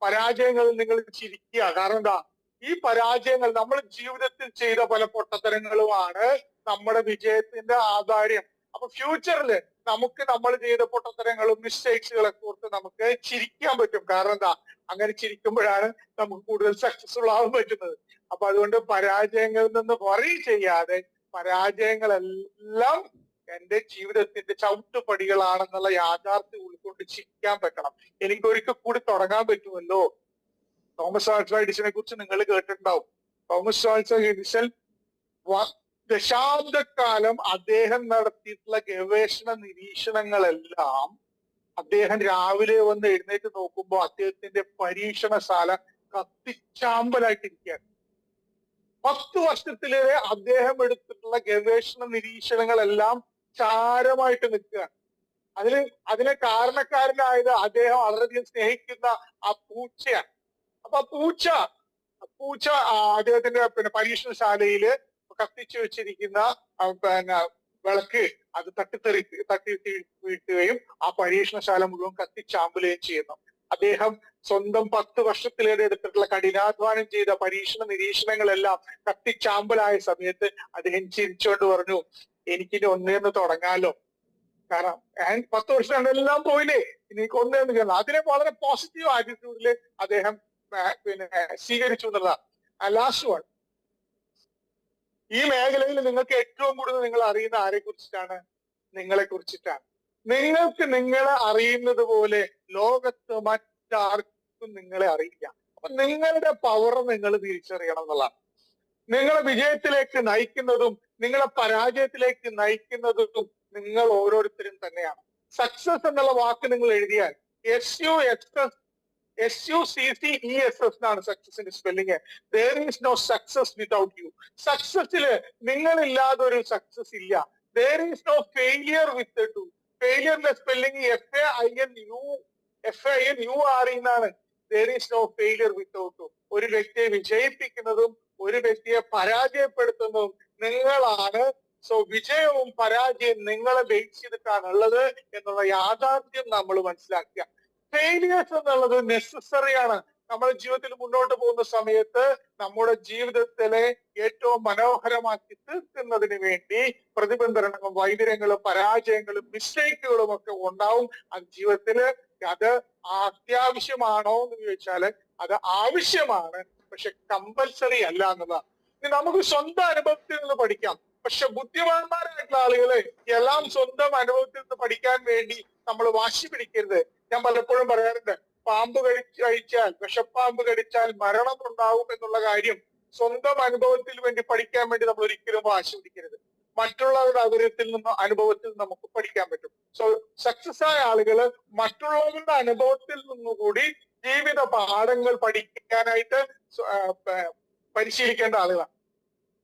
പരാജയങ്ങളിൽ നിങ്ങൾ ചിരിക്കുക. കാരണം എന്താ? ഈ പരാജയങ്ങൾ നമ്മൾ ജീവിതത്തിൽ ചെയ്ത പല പൊട്ടത്തരങ്ങളുമാണ് നമ്മുടെ വിജയത്തിന്റെ ആധാരം. അപ്പൊ ഫ്യൂച്ചറിൽ നമുക്ക് നമ്മൾ ചെയ്ത പൊട്ടത്തരങ്ങളും മിസ്റ്റേക്സുകളെ കുറിച്ച് നമുക്ക് ചിരിക്കാൻ പറ്റും. കാരണം എന്താ? അങ്ങനെ ചിരിക്കുമ്പോഴാണ് നമുക്ക് കൂടുതൽ സക്സസ്ഫുൾ ആവാൻ പറ്റുന്നത്. അപ്പൊ അതുകൊണ്ട് പരാജയങ്ങളിൽ നിന്ന് വറി ചെയ്യാതെ പരാജയങ്ങളെല്ലാം എന്റെ ജീവിതത്തിന്റെ ചവിട്ടുപടികളാണെന്നുള്ള യാഥാർത്ഥ്യം ഉൾക്കൊണ്ട് ചിരിക്കാൻ പറ്റണം. എനിക്ക് ഒരിക്കൽ കൂടി തുടങ്ങാൻ പറ്റുമല്ലോ. തോമസ് ആൽവാ എഡിസനെ കുറിച്ച് നിങ്ങൾ കേട്ടിട്ടുണ്ടാവും. തോമസ് ആൽവാ എഡിസൺ ദശാബ്ദക്കാലം അദ്ദേഹം നടത്തിയിട്ടുള്ള ഗവേഷണ നിരീക്ഷണങ്ങളെല്ലാം അദ്ദേഹം രാവിലെ വന്ന് എഴുന്നേറ്റ് നോക്കുമ്പോൾ അദ്ദേഹത്തിന്റെ പരീക്ഷണശാല കത്തിച്ചാമ്പലായിട്ടിരിക്കുകയാണ്. 10 വർഷത്തിലേറെ അദ്ദേഹം എടുത്തിട്ടുള്ള ഗവേഷണ നിരീക്ഷണങ്ങളെല്ലാം ചാരമായിട്ട് നിൽക്കുകയാണ്. അതിന് കാരണക്കാരനായത് അദ്ദേഹം വളരെയധികം സ്നേഹിക്കുന്ന ആ പൂച്ചയാണ്. അപ്പൊ ആ പൂച്ച അദ്ദേഹത്തിന്റെ പരീക്ഷണശാലയില് കത്തിച്ചു വെച്ചിരിക്കുന്ന വിളക്ക് അത് തട്ടി വീഴ്ത്തുകയും ആ പരീക്ഷണശാല മുഴുവൻ കത്തിച്ചാമ്പുകയും ചെയ്യുന്നു. അദ്ദേഹം സ്വന്തം 10 വർഷത്തിലേറെ എടുത്തിട്ടുള്ള കഠിനാധ്വാനം ചെയ്ത പരീക്ഷണ നിരീക്ഷണങ്ങളെല്ലാം കത്തിച്ചാമ്പലായ സമയത്ത് അദ്ദേഹം ചിരിച്ചുകൊണ്ട് പറഞ്ഞു, എനിക്കിനി ഒന്നേന്ന് തുടങ്ങാലോ. കാരണം 10 വർഷം എല്ലാം പോയില്ലേ, എനിക്ക് ഒന്നേന്ന് കേരളം. അതിനെ വളരെ പോസിറ്റീവ് ആറ്റിറ്റ്യൂഡില് അദ്ദേഹം സ്വീകരിച്ചു എന്നുള്ളതാണ്. ലാസ്റ്റ് വൺ, ഈ മേഖലയിൽ നിങ്ങൾക്ക് ഏറ്റവും കൂടുതൽ നിങ്ങൾ അറിയുന്ന ആരെ കുറിച്ചിട്ടാണ്? നിങ്ങളെ കുറിച്ചിട്ടാണ്. നിങ്ങൾക്ക് നിങ്ങളെ അറിയുന്നത് പോലെ ലോകത്ത് മറ്റാർക്കും നിങ്ങളെ അറിയില്ല. അപ്പൊ നിങ്ങളുടെ പവർ നിങ്ങൾ തിരിച്ചറിയണം എന്നുള്ളതാണ്. നിങ്ങളെ വിജയത്തിലേക്ക് നയിക്കുന്നതും നിങ്ങളെ പരാജയത്തിലേക്ക് നയിക്കുന്നതും നിങ്ങൾ ഓരോരുത്തരും തന്നെയാണ്. സക്സസ് എന്നുള്ള വാക്ക് നിങ്ങൾ എഴുതിയാൽ SUCCESS എന്നാണ് സക്സസിന്റെ spelling. there is no success without you. സക്സസില് നിങ്ങളില്ലാതെ ഒരു സക്സസ് ഇല്ല. there is no failure without you. ഫെയിലിയറിന്റെ സ്പെല്ലിങ് FAINUR എന്നാണ്. there is no failure without you. ഒരു വ്യക്തിയെ വിജയിപ്പിക്കുന്നതും ഒരു വ്യക്തിയെ പരാജയപ്പെടുത്തുന്നതും നിങ്ങളാണ്. സോ വിജയവും പരാജയവും നിങ്ങളെ ബേസ് ചെയ്തിട്ടാണ് ഉള്ളത് എന്നുള്ള യാഥാർത്ഥ്യം നമ്മൾ മനസ്സിലാക്കുക. ഫെയിലിയേഴ്സ് എന്നുള്ളത് നെസസറി ആണ്. നമ്മുടെ ജീവിതത്തിൽ മുന്നോട്ട് പോകുന്ന സമയത്ത് നമ്മുടെ ജീവിതത്തിലെ ഏറ്റവും മനോഹരമാക്കി തീർക്കുന്നതിന് വേണ്ടി പ്രതിബന്ധനങ്ങളും വൈദ്യങ്ങളും പരാജയങ്ങളും മിസ്റ്റേക്കുകളും ഒക്കെ ഉണ്ടാവും. അത് ജീവിതത്തില് അത് അത്യാവശ്യമാണോ എന്ന് ചോദിച്ചാല് അത് ആവശ്യമാണ്, പക്ഷെ കമ്പൽസറി അല്ല എന്നതാണ്. ഇനി നമുക്ക് സ്വന്തം അനുഭവത്തിൽ നിന്ന് പഠിക്കാം. പക്ഷെ ബുദ്ധിമാന്മാരായിട്ടുള്ള ആളുകള് എല്ലാം സ്വന്തം അനുഭവത്തിൽ നിന്ന് പഠിക്കാൻ വേണ്ടി നമ്മൾ വാശി പിടിക്കരുത്. ഞാൻ പലപ്പോഴും പറയാറുണ്ട്, പാമ്പ് കഴിച്ചാൽ വിഷപ്പാമ്പ് കടിച്ചാൽ മരണം ഉണ്ടാവും എന്നുള്ള കാര്യം സ്വന്തം അനുഭവത്തിൽ വേണ്ടി പഠിക്കാൻ വേണ്ടി നമ്മൾ ഒരിക്കലും വാശി പിടിക്കരുത്. മറ്റുള്ളവരുടെ അനുഭവത്തിൽ നമുക്ക് പഠിക്കാൻ പറ്റും. സോ സക്സസ് ആയ ആളുകള് മറ്റുള്ളവരുടെ അനുഭവത്തിൽ നിന്നുകൂടി ജീവിത പാഠങ്ങൾ പഠിക്കാനായിട്ട് പരിശീലിക്കേണ്ട ആളുകളാണ്.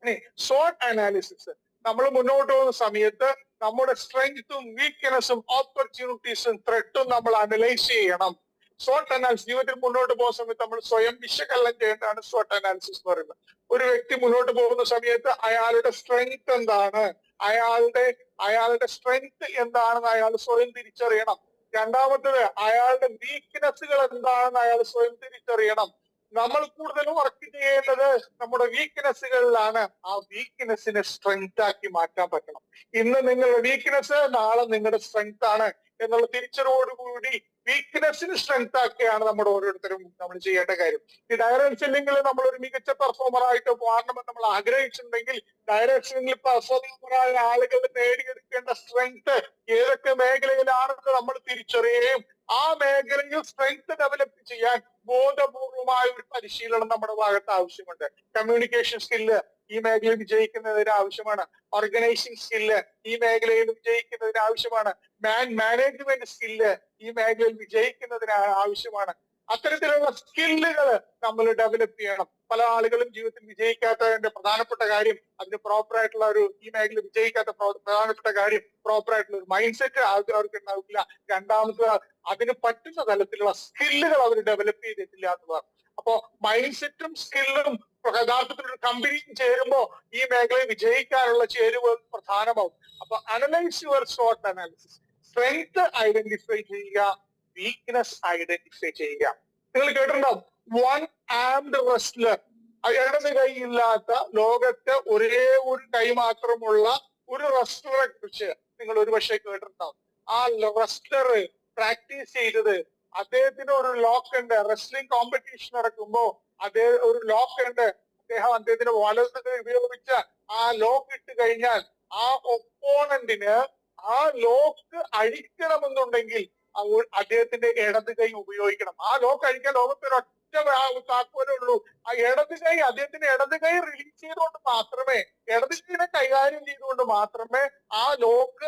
ഇനി SWOT അനാലിസിസ് നമ്മൾ മുന്നോട്ട് പോകുന്ന സമയത്ത് നമ്മുടെ സ്ട്രെങ്ത്തും വീക്ക്നെസ്സും ഓപ്പർച്യൂണിറ്റീസും ത്രെട്ടും നമ്മൾ അനലൈസ് ചെയ്യണം. SWOT അനാലിസിസ് ജീവിതത്തിൽ മുന്നോട്ട് പോകുന്ന സമയത്ത് നമ്മൾ സ്വയം വിശകലനം ചെയ്യേണ്ടതാണ് SWOT അനാലിസിസ് എന്ന് പറയുന്നത്. ഒരു വ്യക്തി മുന്നോട്ട് പോകുന്ന സമയത്ത് അയാളുടെ സ്ട്രെങ്ത് എന്താണ്, അയാളുടെ സ്ട്രെങ്ത് എന്താണെന്ന് അയാൾ സ്വയം തിരിച്ചറിയണം. രണ്ടാമത്തത് അയാളുടെ വീക്ക്നെസ്സുകൾ എന്താണെന്ന് അയാൾ സ്വയം തിരിച്ചറിയണം. നമ്മൾ കൂടുതൽ വർക്ക് ചെയ്യേണ്ടത് നമ്മുടെ വീക്ക്നെസ്സുകളിലാണ്. ആ വീക്ക്നെസ്സിനെ സ്ട്രെങ്ത് ആക്കി മാറ്റാൻ പറ്റണം. ഇന്ന് നിങ്ങളുടെ വീക്ക്നെസ് നാളെ നിങ്ങളുടെ സ്ട്രെങ്ത് ആണ് എന്നുള്ള തിരിച്ചറിവോടുകൂടി വീക്ക്നെസ്സിന് സ്ട്രെങ്ത് ആക്കിയാണ് നമ്മുടെ ഓരോരുത്തരും നമ്മൾ ചെയ്യേണ്ട കാര്യം. ഈ ഡയറക്ട് സെല്ലിംഗിൽ നമ്മൾ ഒരു മികച്ച പെർഫോമർ ആയിട്ട് മാറണമെന്ന് നമ്മൾ ആഗ്രഹിച്ചിട്ടുണ്ടെങ്കിൽ ഡയറക്ട് സെല്ലിംഗിൽ പെർഫോമറായ ആളുകൾ നേടിയെടുക്കേണ്ട സ്ട്രെങ്ത് ഏതൊക്കെ മേഖലയിലാണെന്ന് നമ്മൾ തിരിച്ചറിയുകയും ആ മേഖലയിൽ സ്ട്രെങ്ത് ഡെവലപ്പ് ചെയ്യാൻ ബോധപൂർവമായ ഒരു പരിശീലനം നമ്മുടെ ഭാഗത്ത് ആവശ്യമുണ്ട്. കമ്മ്യൂണിക്കേഷൻ സ്കില്ല് ഈ മേഖലയിൽ വിജയിക്കുന്നതിന് ആവശ്യമാണ്. ഓർഗനൈസിങ് സ്കില്ല് ഈ മേഖലയിൽ വിജയിക്കുന്നതിന് ആവശ്യമാണ്. മാനേജ്മെന്റ് സ്കില്ല് ഈ മേഖലയിൽ വിജയിക്കുന്നതിന് ആവശ്യമാണ്. അത്തരത്തിലുള്ള സ്കില്ലുകൾ നമ്മൾ ഡെവലപ്പ് ചെയ്യണം. പല ആളുകളും ജീവിതത്തിൽ വിജയിക്കാത്തതിന്റെ പ്രധാനപ്പെട്ട കാര്യം അതിന് പ്രോപ്പറായിട്ടുള്ള ഒരു ഈ മേഖല വിജയിക്കാത്ത പ്രധാനപ്പെട്ട കാര്യം പ്രോപ്പറായിട്ടുള്ള ഒരു മൈൻഡ് സെറ്റ് അവർക്ക് ഉണ്ടാവില്ല. രണ്ടാമത് അതിന് പറ്റുന്ന തലത്തിലുള്ള സ്കില്ലുകൾ അവർ ഡെവലപ്പ് ചെയ്തിട്ടില്ല എന്നതാണ്. അപ്പോ മൈൻഡ് സെറ്റും സ്കില്ലും യഥാർത്ഥത്തിൽ ഒരു കമ്പനിയും ചേരുമ്പോ ഈ മേഖലയിൽ വിജയിക്കാനുള്ള ചേരുവകൾ പ്രധാനമാവും. അപ്പൊ analyse your SWOT analysis. Strength identify ചെയ്യുക, വീക്ക്നെസ് ഐഡന്റിഫൈ ചെയ്യുക. നിങ്ങൾ കേട്ടിട്ടുണ്ടാവും വൺ ആംഡ് റെസ്ലർ, ഇടത് കൈ ഇല്ലാത്ത ലോകത്തെ ഒരേ ഒരു കൈ മാത്രമുള്ള ഒരു റെസ്ലറെ കുറിച്ച് നിങ്ങൾ ഒരുപക്ഷെ കേട്ടിട്ടുണ്ടാവും. ആ റെസ്ലർ പ്രാക്ടീസ് ചെയ്തത് അദ്ദേഹത്തിന് ഒരു ലോക്ക് ഉണ്ട്. റെസ്ലിംഗ് കോമ്പറ്റീഷൻ നടക്കുമ്പോ ഒരു ലോക്ക് ഉണ്ട്. അദ്ദേഹത്തിന്റെ വലത് കൈ ഉപയോഗിച്ച് ആ ലോക്ക് ഇട്ട് കഴിഞ്ഞാൽ ആ ഒപ്പോണന്റിന് ആ ലോക്ക് അഴിക്കണമെന്നുണ്ടെങ്കിൽ അദ്ദേഹത്തിന്റെ ഇടത് കൈ ഉപയോഗിക്കണം. ആ ലോക്ക് അഴിക്കാൻ ലോകത്തിന് ഒറ്റ താക്കോലേ ഉള്ളൂ. ആ അദ്ദേഹത്തിന്റെ ഇടത് കൈ റിലീസ് ചെയ്തുകൊണ്ട് മാത്രമേ, ഇടത് കൈനെ കൈകാര്യം ചെയ്തുകൊണ്ട് മാത്രമേ ആ ലോക്ക്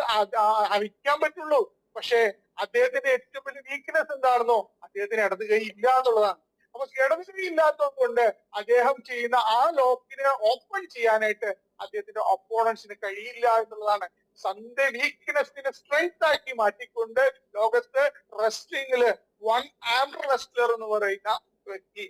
അഴിക്കാൻ പറ്റുള്ളൂ. പക്ഷെ അദ്ദേഹത്തിന്റെ ഏറ്റവും വലിയ വീക്ക്നെസ് എന്താണെന്നോ, അദ്ദേഹത്തിന് ഇടത് കൈ ഇല്ല എന്നുള്ളതാണ്. അപ്പൊ ഇടത് കൈ ഇല്ലാത്തത് കൊണ്ട് അദ്ദേഹം ചെയ്യുന്ന ആ ലോക്കിനെ ഓപ്പൺ ചെയ്യാനായിട്ട് അദ്ദേഹത്തിന്റെ ഒപ്പോണൻസിന് കഴിയില്ല എന്നുള്ളതാണ്. സ്വന്തം വീക്ക്നെസ്സിനെ സ്ട്രെങ്ത് ആക്കി മാറ്റിക്കൊണ്ട് ലോകത്ത് റെസ്ലിംഗില് വൺ ആംഡ് റെസ്ലർ എന്ന് പറയുന്ന വ്യക്തി,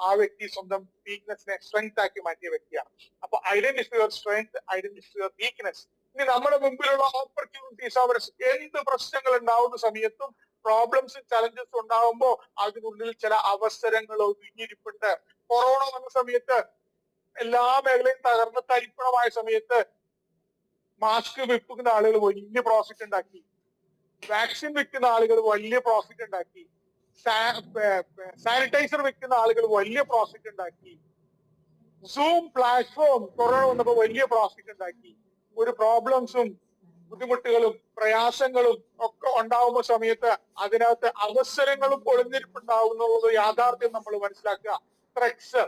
ആ വ്യക്തി സ്വന്തം വീക്ക്നെസ്സിനെ സ്ട്രെങ്ത് ആക്കി മാറ്റിയ വ്യക്തിയാണ്. അപ്പൊ identify your strength, identify your weakness. ഇനി നമ്മുടെ മുമ്പിലുള്ള ഓപ്പർച്യൂണിറ്റീസ്, അവർ എന്ത് പ്രശ്നങ്ങൾ ഉണ്ടാവുന്ന സമയത്തും പ്രോബ്ലംസും ചലഞ്ചസും ഉണ്ടാവുമ്പോ അതിനുള്ളിൽ ചില അവസരങ്ങൾ ഒതുങ്ങിയിരിപ്പുണ്ട്. കൊറോണ വന്ന സമയത്ത് എല്ലാ മേഖലയും തകർന്ന് തരിപ്പണമായ സമയത്ത് മാസ്ക് വിൽക്കുന്ന ആളുകൾ വലിയ പ്രോഫിറ്റ് ഉണ്ടാക്കി. വാക്സിൻ വിൽക്കുന്ന ആളുകൾ വലിയ പ്രോഫിറ്റ് ഉണ്ടാക്കി. സാനിറ്റൈസർ വിൽക്കുന്ന ആളുകൾ വലിയ പ്രോഫിറ്റ് ഉണ്ടാക്കി. സൂം പ്ലാറ്റ്ഫോം കൊറോണ വന്നപ്പോ വലിയ പ്രോഫിറ്റ് ഉണ്ടാക്കി. ഒരു പ്രോബ്ലംസും ബുദ്ധിമുട്ടുകളും പ്രയാസങ്ങളും ഒക്കെ ഉണ്ടാവുന്ന സമയത്ത് അതിനകത്ത് അവസരങ്ങളും ഒളിഞ്ഞിരിപ്പുണ്ടാവുന്നുള്ളത് യാഥാർത്ഥ്യം നമ്മൾ മനസ്സിലാക്കുക. ത്രെറ്റ്സ്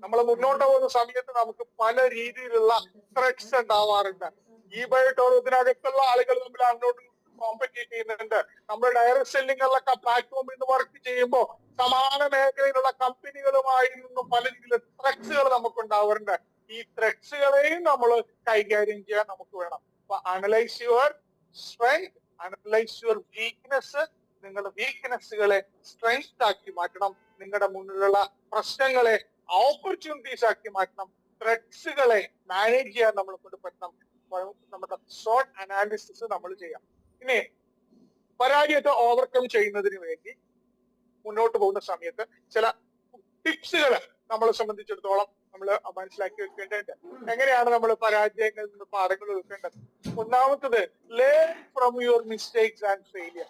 നമ്മൾ മുന്നോട്ട് പോകുന്ന സമയത്ത് നമുക്ക് പല രീതിയിലുള്ള ത്രെറ്റ്സ് ഉണ്ടാവാറുണ്ട്. ഈ ബയോടോറിയത്തിനകത്തുള്ള ആളുകൾ തമ്മിൽ അങ്ങോട്ട് കോമ്പറ്റീറ്റ് ചെയ്യുന്നുണ്ട്. നമ്മൾ ഡയറക്ട് സെല്ലിംഗുകളിലൊക്കെ പ്ലാറ്റ്ഫോമിൽ നിന്ന് വർക്ക് ചെയ്യുമ്പോൾ സമാന മേഖലയിലുള്ള കമ്പനികളുമായി നിന്നും പല രീതിയിലുള്ള ത്രെറ്റ്സുകൾ നമുക്ക് ഉണ്ടാവാറുണ്ട്. ഈ ത്രെറ്റ്സുകളെയും നമ്മൾ കൈകാര്യം ചെയ്യാൻ നമുക്ക് വേണം. അപ്പൊ analyse your strength, analyse your weakness. നിങ്ങളുടെ വീക്ക്നെസ്സുകളെ സ്ട്രെങ്ത് ആക്കി മാറ്റണം. നിങ്ങളുടെ മുന്നിലുള്ള പ്രശ്നങ്ങളെ ഓപ്പർച്യൂണിറ്റീസ് ആക്കി മാറ്റണം. ത്രെറ്റ്സുകളെ മാനേജ് ചെയ്യാൻ നമ്മളെ കൊണ്ട് പറ്റണം. നമ്മുടെ SWOT അനാലിസിസ് നമ്മൾ ചെയ്യാം. ഇനി പരാജയത്തെ ഓവർകം ചെയ്യുന്നതിന് വേണ്ടി മുന്നോട്ട് പോകുന്ന സമയത്ത് ചില ടിപ്സുകൾ നമ്മളെ സംബന്ധിച്ചിടത്തോളം നമ്മൾ മനസ്സിലാക്കി വെക്കേണ്ടതുണ്ട്. എങ്ങനെയാണ് നമ്മൾ പരാജയങ്ങളിൽ നിന്ന് പാഠങ്ങൾ എടുക്കേണ്ടത്? ഒന്നാമത്തത്, learn from your mistakes and failure.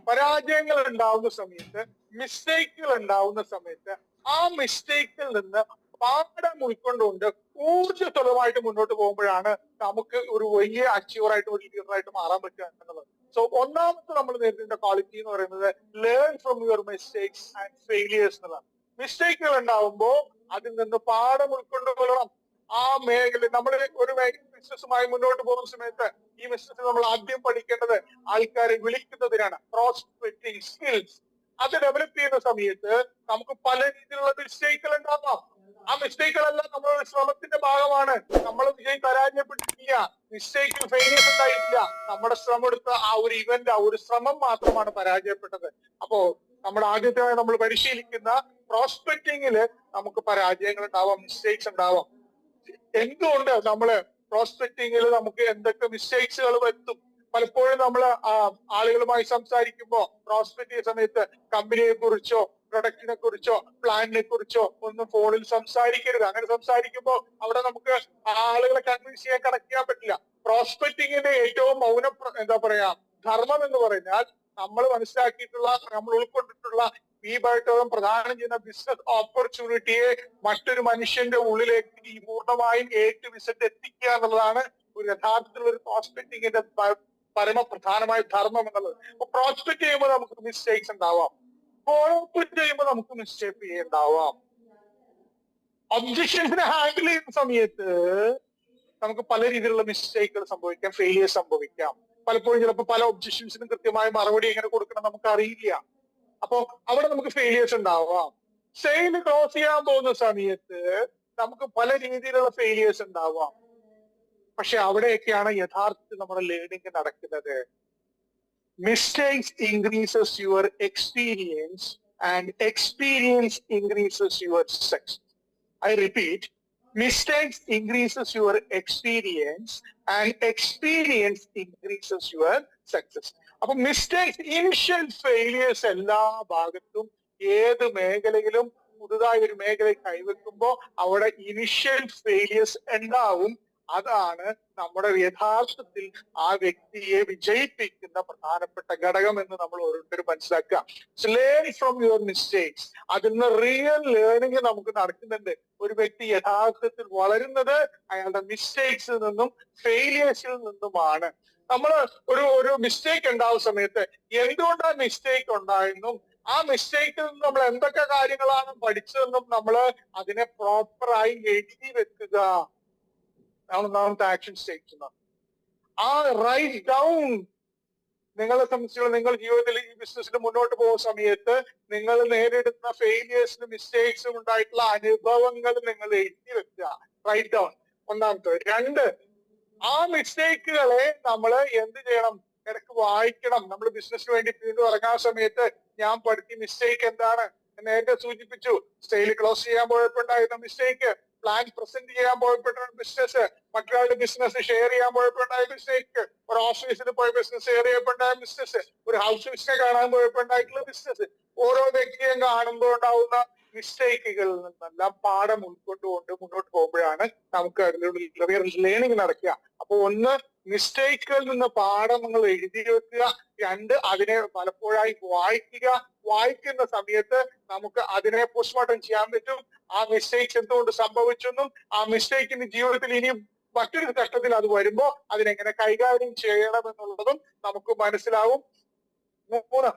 പരാജയങ്ങൾ ഉണ്ടാവുന്ന സമയത്ത്, മിസ്റ്റേക്കുകൾ ഉണ്ടാവുന്ന സമയത്ത് ആ മിസ്റ്റേക്കിൽ നിന്ന് പാഠം ഉൾക്കൊണ്ടുകൊണ്ട് ഊർജ്ജസ്വലമായിട്ട് മുന്നോട്ട് പോകുമ്പോഴാണ് നമുക്ക് ഒരു വലിയ അച്ചീവറായിട്ട്, ഒരു ലീഡറായിട്ട് മാറാൻ പറ്റുക എന്നുള്ളത്. സോ ഒന്നാമത്തെ നമ്മൾ നേരിടേണ്ട ക്വാളിറ്റി എന്ന് പറയുന്നത് learn from your mistakes and failures എന്നുള്ളതാണ്. മിസ്റ്റേക്കുകൾ ഉണ്ടാവുമ്പോൾ അതിൽ നിന്ന് പാഠം ഉൾക്കൊണ്ടുകൊള്ളണം. ആ മേഖല നമ്മൾ ഒരു ബിസിനസ്സുമായി മുന്നോട്ട് പോകുന്ന സമയത്ത് ഈ ബിസിനസ്സിൽ നമ്മൾ ആദ്യം പഠിക്കേണ്ടത് ആൾക്കാരെ വിളിക്കുന്നതിനാണ്, പ്രോസ്പെക്ടിങ് സ്കിൽസ്. അത് ഡെവലപ്പ് ചെയ്യുന്ന സമയത്ത് നമുക്ക് പല രീതിയിലുള്ള മിസ്റ്റേക്കുകൾ ഉണ്ടാവാം. ആ മിസ്റ്റേക്കുകളെല്ലാം നമ്മളുടെ ശ്രമത്തിന്റെ ഭാഗമാണ്. നമ്മൾ പരാജയപ്പെട്ടിട്ടില്ല, മിസ്റ്റേക്ക് ഫെയിലിയേഴ്സ് ഉണ്ടായിട്ടില്ല. നമ്മുടെ ശ്രമം എടുത്ത ആ ഒരു ഇവന്റ്, ആ ഒരു ശ്രമം മാത്രമാണ് പരാജയപ്പെട്ടത്. അപ്പോ നമ്മുടെ ആദ്യത്തെ നമ്മൾ പരിശീലിക്കുന്ന പ്രോസ്പെക്ടിങ്ങില് നമുക്ക് പരാജയങ്ങൾ ഉണ്ടാവാം, മിസ്റ്റേക്സ് ഉണ്ടാവാം. എന്തുകൊണ്ട് നമ്മള് പ്രോസ്പെക്ടിങ്ങിൽ നമുക്ക് എന്തൊക്കെ മിസ്റ്റേക്സുകൾ വരുത്തും? പലപ്പോഴും നമ്മൾ ആളുകളുമായി സംസാരിക്കുമ്പോ പ്രോസ്പെക്ട് ചെയ്യുന്ന സമയത്ത് കമ്പനിയെ കുറിച്ചോ പ്രൊഡക്റ്റിനെ കുറിച്ചോ പ്ലാനിനെ കുറിച്ചോ ഒന്നും ഫോണിൽ സംസാരിക്കരുത്. അങ്ങനെ സംസാരിക്കുമ്പോ അവിടെ നമുക്ക് ആളുകളെ കൺവിൻസ് ചെയ്യാൻ കണക്ട് ചെയ്യാൻ പറ്റില്ല. പ്രോസ്പെക്ടിങ്ങിന്റെ ഏറ്റവും എന്താ പറയാ ധർമ്മം എന്ന് പറഞ്ഞാൽ നമ്മൾ മനസ്സിലാക്കിയിട്ടുള്ള, നമ്മൾ ഉൾക്കൊണ്ടിട്ടുള്ള ഈ ബയോട്ടോറിയം പ്രദാനം ചെയ്യുന്ന ബിസിനസ് ഓപ്പർച്യൂണിറ്റിയെ മറ്റൊരു മനുഷ്യന്റെ ഉള്ളിലേക്ക് ഈ പൂർണ്ണമായും വിസിറ്റ് എത്തിക്കുക എന്നുള്ളതാണ് ഒരു യഥാർത്ഥത്തിലുള്ള ഒരു പ്രോസ്പെക്ടിങ്ങിന്റെ പരമപ്രധാനമായ ധർമ്മം എന്നുള്ളത്. അപ്പൊ പ്രോസ്പെക്ട് ചെയ്യുമ്പോൾ നമുക്ക് മിസ്റ്റേക്സ് ഉണ്ടാവാം, ഫോളോ ചെയ്യുമ്പോൾ നമുക്ക് മിസ്റ്റേക്ക് ഉണ്ടാവാം. ഒബ്ജക്ഷൻസിനെ ഹാൻഡിൽ ചെയ്യുന്ന സമയത്ത് നമുക്ക് പല രീതിയിലുള്ള മിസ്റ്റേക്കുകൾ സംഭവിക്കാം, ഫെയിലിയർ സംഭവിക്കാം. പലപ്പോഴും ചിലപ്പോൾ പല ഒബ്ജക്ഷൻസിനും കൃത്യമായ മറുപടി എങ്ങനെ കൊടുക്കണം നമുക്ക് അറിയില്ല. അപ്പൊ അവിടെ നമുക്ക് ഫെയിലിയേഴ്സ് ഉണ്ടാവാം. സെയിൽ ക്ലോസ് ചെയ്യാൻ പോകുന്ന സമയത്ത് നമുക്ക് പല രീതിയിലുള്ള ഫെയിലിയേഴ്സ് ഉണ്ടാവാം. പക്ഷെ അവിടെയൊക്കെയാണ് യഥാർത്ഥത്തിൽ നമ്മുടെ ലേണിംഗ് നടക്കുന്നത്. Mistakes increases your experience and experience increases your success. I repeat, mistakes increases your experience and experience increases your success. അപ്പൊ മിസ്റ്റേക്സ്, ഇനിഷ്യൽ ഫെയിലിയേഴ്സ് എല്ലാ ഭാഗത്തും ഏത് മേഖലയിലും പുതുതായി ഒരു മേഖല കൈവെക്കുമ്പോൾ അവിടെ ഇനിഷ്യൽ ഫെയിലിയേഴ്സ് ഉണ്ടാവും. അതാണ് നമ്മുടെ യഥാർത്ഥത്തിൽ ആ വ്യക്തിയെ വിജയിപ്പിക്കുന്ന പ്രധാനപ്പെട്ട ഘടകം എന്ന് നമ്മൾ ഓരോരുത്തരും മനസ്സിലാക്കുക. Learn from your mistakes. അതിൽ നിന്ന് റിയൽ ലേണിംഗ് നമുക്ക് നടക്കുന്നുണ്ട്. ഒരു വ്യക്തി യഥാർത്ഥത്തിൽ വളരുന്നത് അയാളുടെ മിസ്റ്റേക്സിൽ നിന്നും ഫെയിലിയേഴ്സിൽ നിന്നുമാണ്. നമ്മൾ ഒരു മിസ്റ്റേക്ക് ഉണ്ടാവുന്ന സമയത്ത് എന്തുകൊണ്ടാണ് മിസ്റ്റേക്ക് ഉണ്ടായെന്നും ആ മിസ്റ്റേക്കിൽ നിന്ന് നമ്മൾ എന്തൊക്കെ കാര്യങ്ങളാണ് പഠിച്ചതെന്നും നമ്മൾ അതിനെ പ്രോപ്പറായി എഴുതി വെക്കുക. ഒന്നാമത്തെ ആക്ഷൻ സ്റ്റേറ്റ്. ആ റൈറ്റ് ഡൗൺ. നിങ്ങളെ സംബന്ധിച്ചുള്ള നിങ്ങൾ ജീവിതത്തിൽ ഈ ബിസിനസ്സിൽ മുന്നോട്ട് പോകുന്ന സമയത്ത് നിങ്ങൾ നേരിടുന്ന ഫെയിലിയേഴ്സിനും മിസ്റ്റേക്സും ഉണ്ടായിട്ടുള്ള അനുഭവങ്ങൾ നിങ്ങൾ എഴുതി വെക്കുക. റൈറ്റ് ഡൗൺ ഒന്നാമത്തെ. രണ്ട്, ആ മിസ്റ്റേക്കുകളെ നമ്മൾ എന്ത് ചെയ്യണം? ഇടയ്ക്ക് വായിക്കണം. നമ്മൾ ബിസിനസ്സിന് വേണ്ടി വീണ്ടും ഇറങ്ങാൻ സമയത്ത് ഞാൻ പഠിച്ച മിസ്റ്റേക്ക് എന്താണ്? നേരത്തെ സൂചിപ്പിച്ചു, സെയിൽ ക്ലോസ് ചെയ്യാൻ പോയപ്പോഴുണ്ടായിരുന്ന മിസ്റ്റേക്ക്, പ്ലാൻ പ്രസന്റ് ചെയ്യാൻ പോയപ്പെട്ട ബിസിനസ്, മറ്റൊരാളുടെ ബിസിനസ് ഷെയർ ചെയ്യാൻ പോയപ്പോഴുണ്ടായ മിസ്റ്റേക്ക്, ഒരു ഓഫീസിൽ പോയ ബിസിനസ് ഷെയർ ചെയ്യപ്പെട്ടായ ബിസിനസ്, ഒരു ഹൗസ് വിസിനെ കാണാൻ പോയപ്പോഴുണ്ടായിട്ടുള്ള ബിസിനസ്. ഓരോ വ്യക്തിയും കാണുമ്പോൾ ഉണ്ടാവുന്ന മിസ്റ്റേക്കുകളിൽ നിന്നെല്ലാം പാഠം ഉൾക്കൊണ്ടുകൊണ്ട് മുന്നോട്ട് പോകുമ്പോഴാണ് നമുക്ക് അതിലൂടെ ലേണിംഗ് നടക്കുക. അപ്പൊ ഒന്ന്, മിസ്റ്റേക്കുകളിൽ നിന്ന് പാഠങ്ങൾ എഴുതി വെക്കുക. രണ്ട്, അതിനെ പലപ്പോഴായി വായിക്കുക. വായിക്കുന്ന സമയത്ത് നമുക്ക് അതിനെ പോസ്റ്റ്മോർട്ടം ചെയ്യാൻ പറ്റും. ആ മിസ്റ്റേക്സ് എന്തുകൊണ്ട് സംഭവിച്ചെന്നും ആ മിസ്റ്റേക്കിന്റെ ജീവിതത്തിൽ ഇനിയും മറ്റൊരു ഘട്ടത്തിൽ അത് വരുമ്പോ അതിനെങ്ങനെ കൈകാര്യം ചെയ്യണം എന്നുള്ളതും നമുക്ക് മനസ്സിലാവും. മൂന്ന്,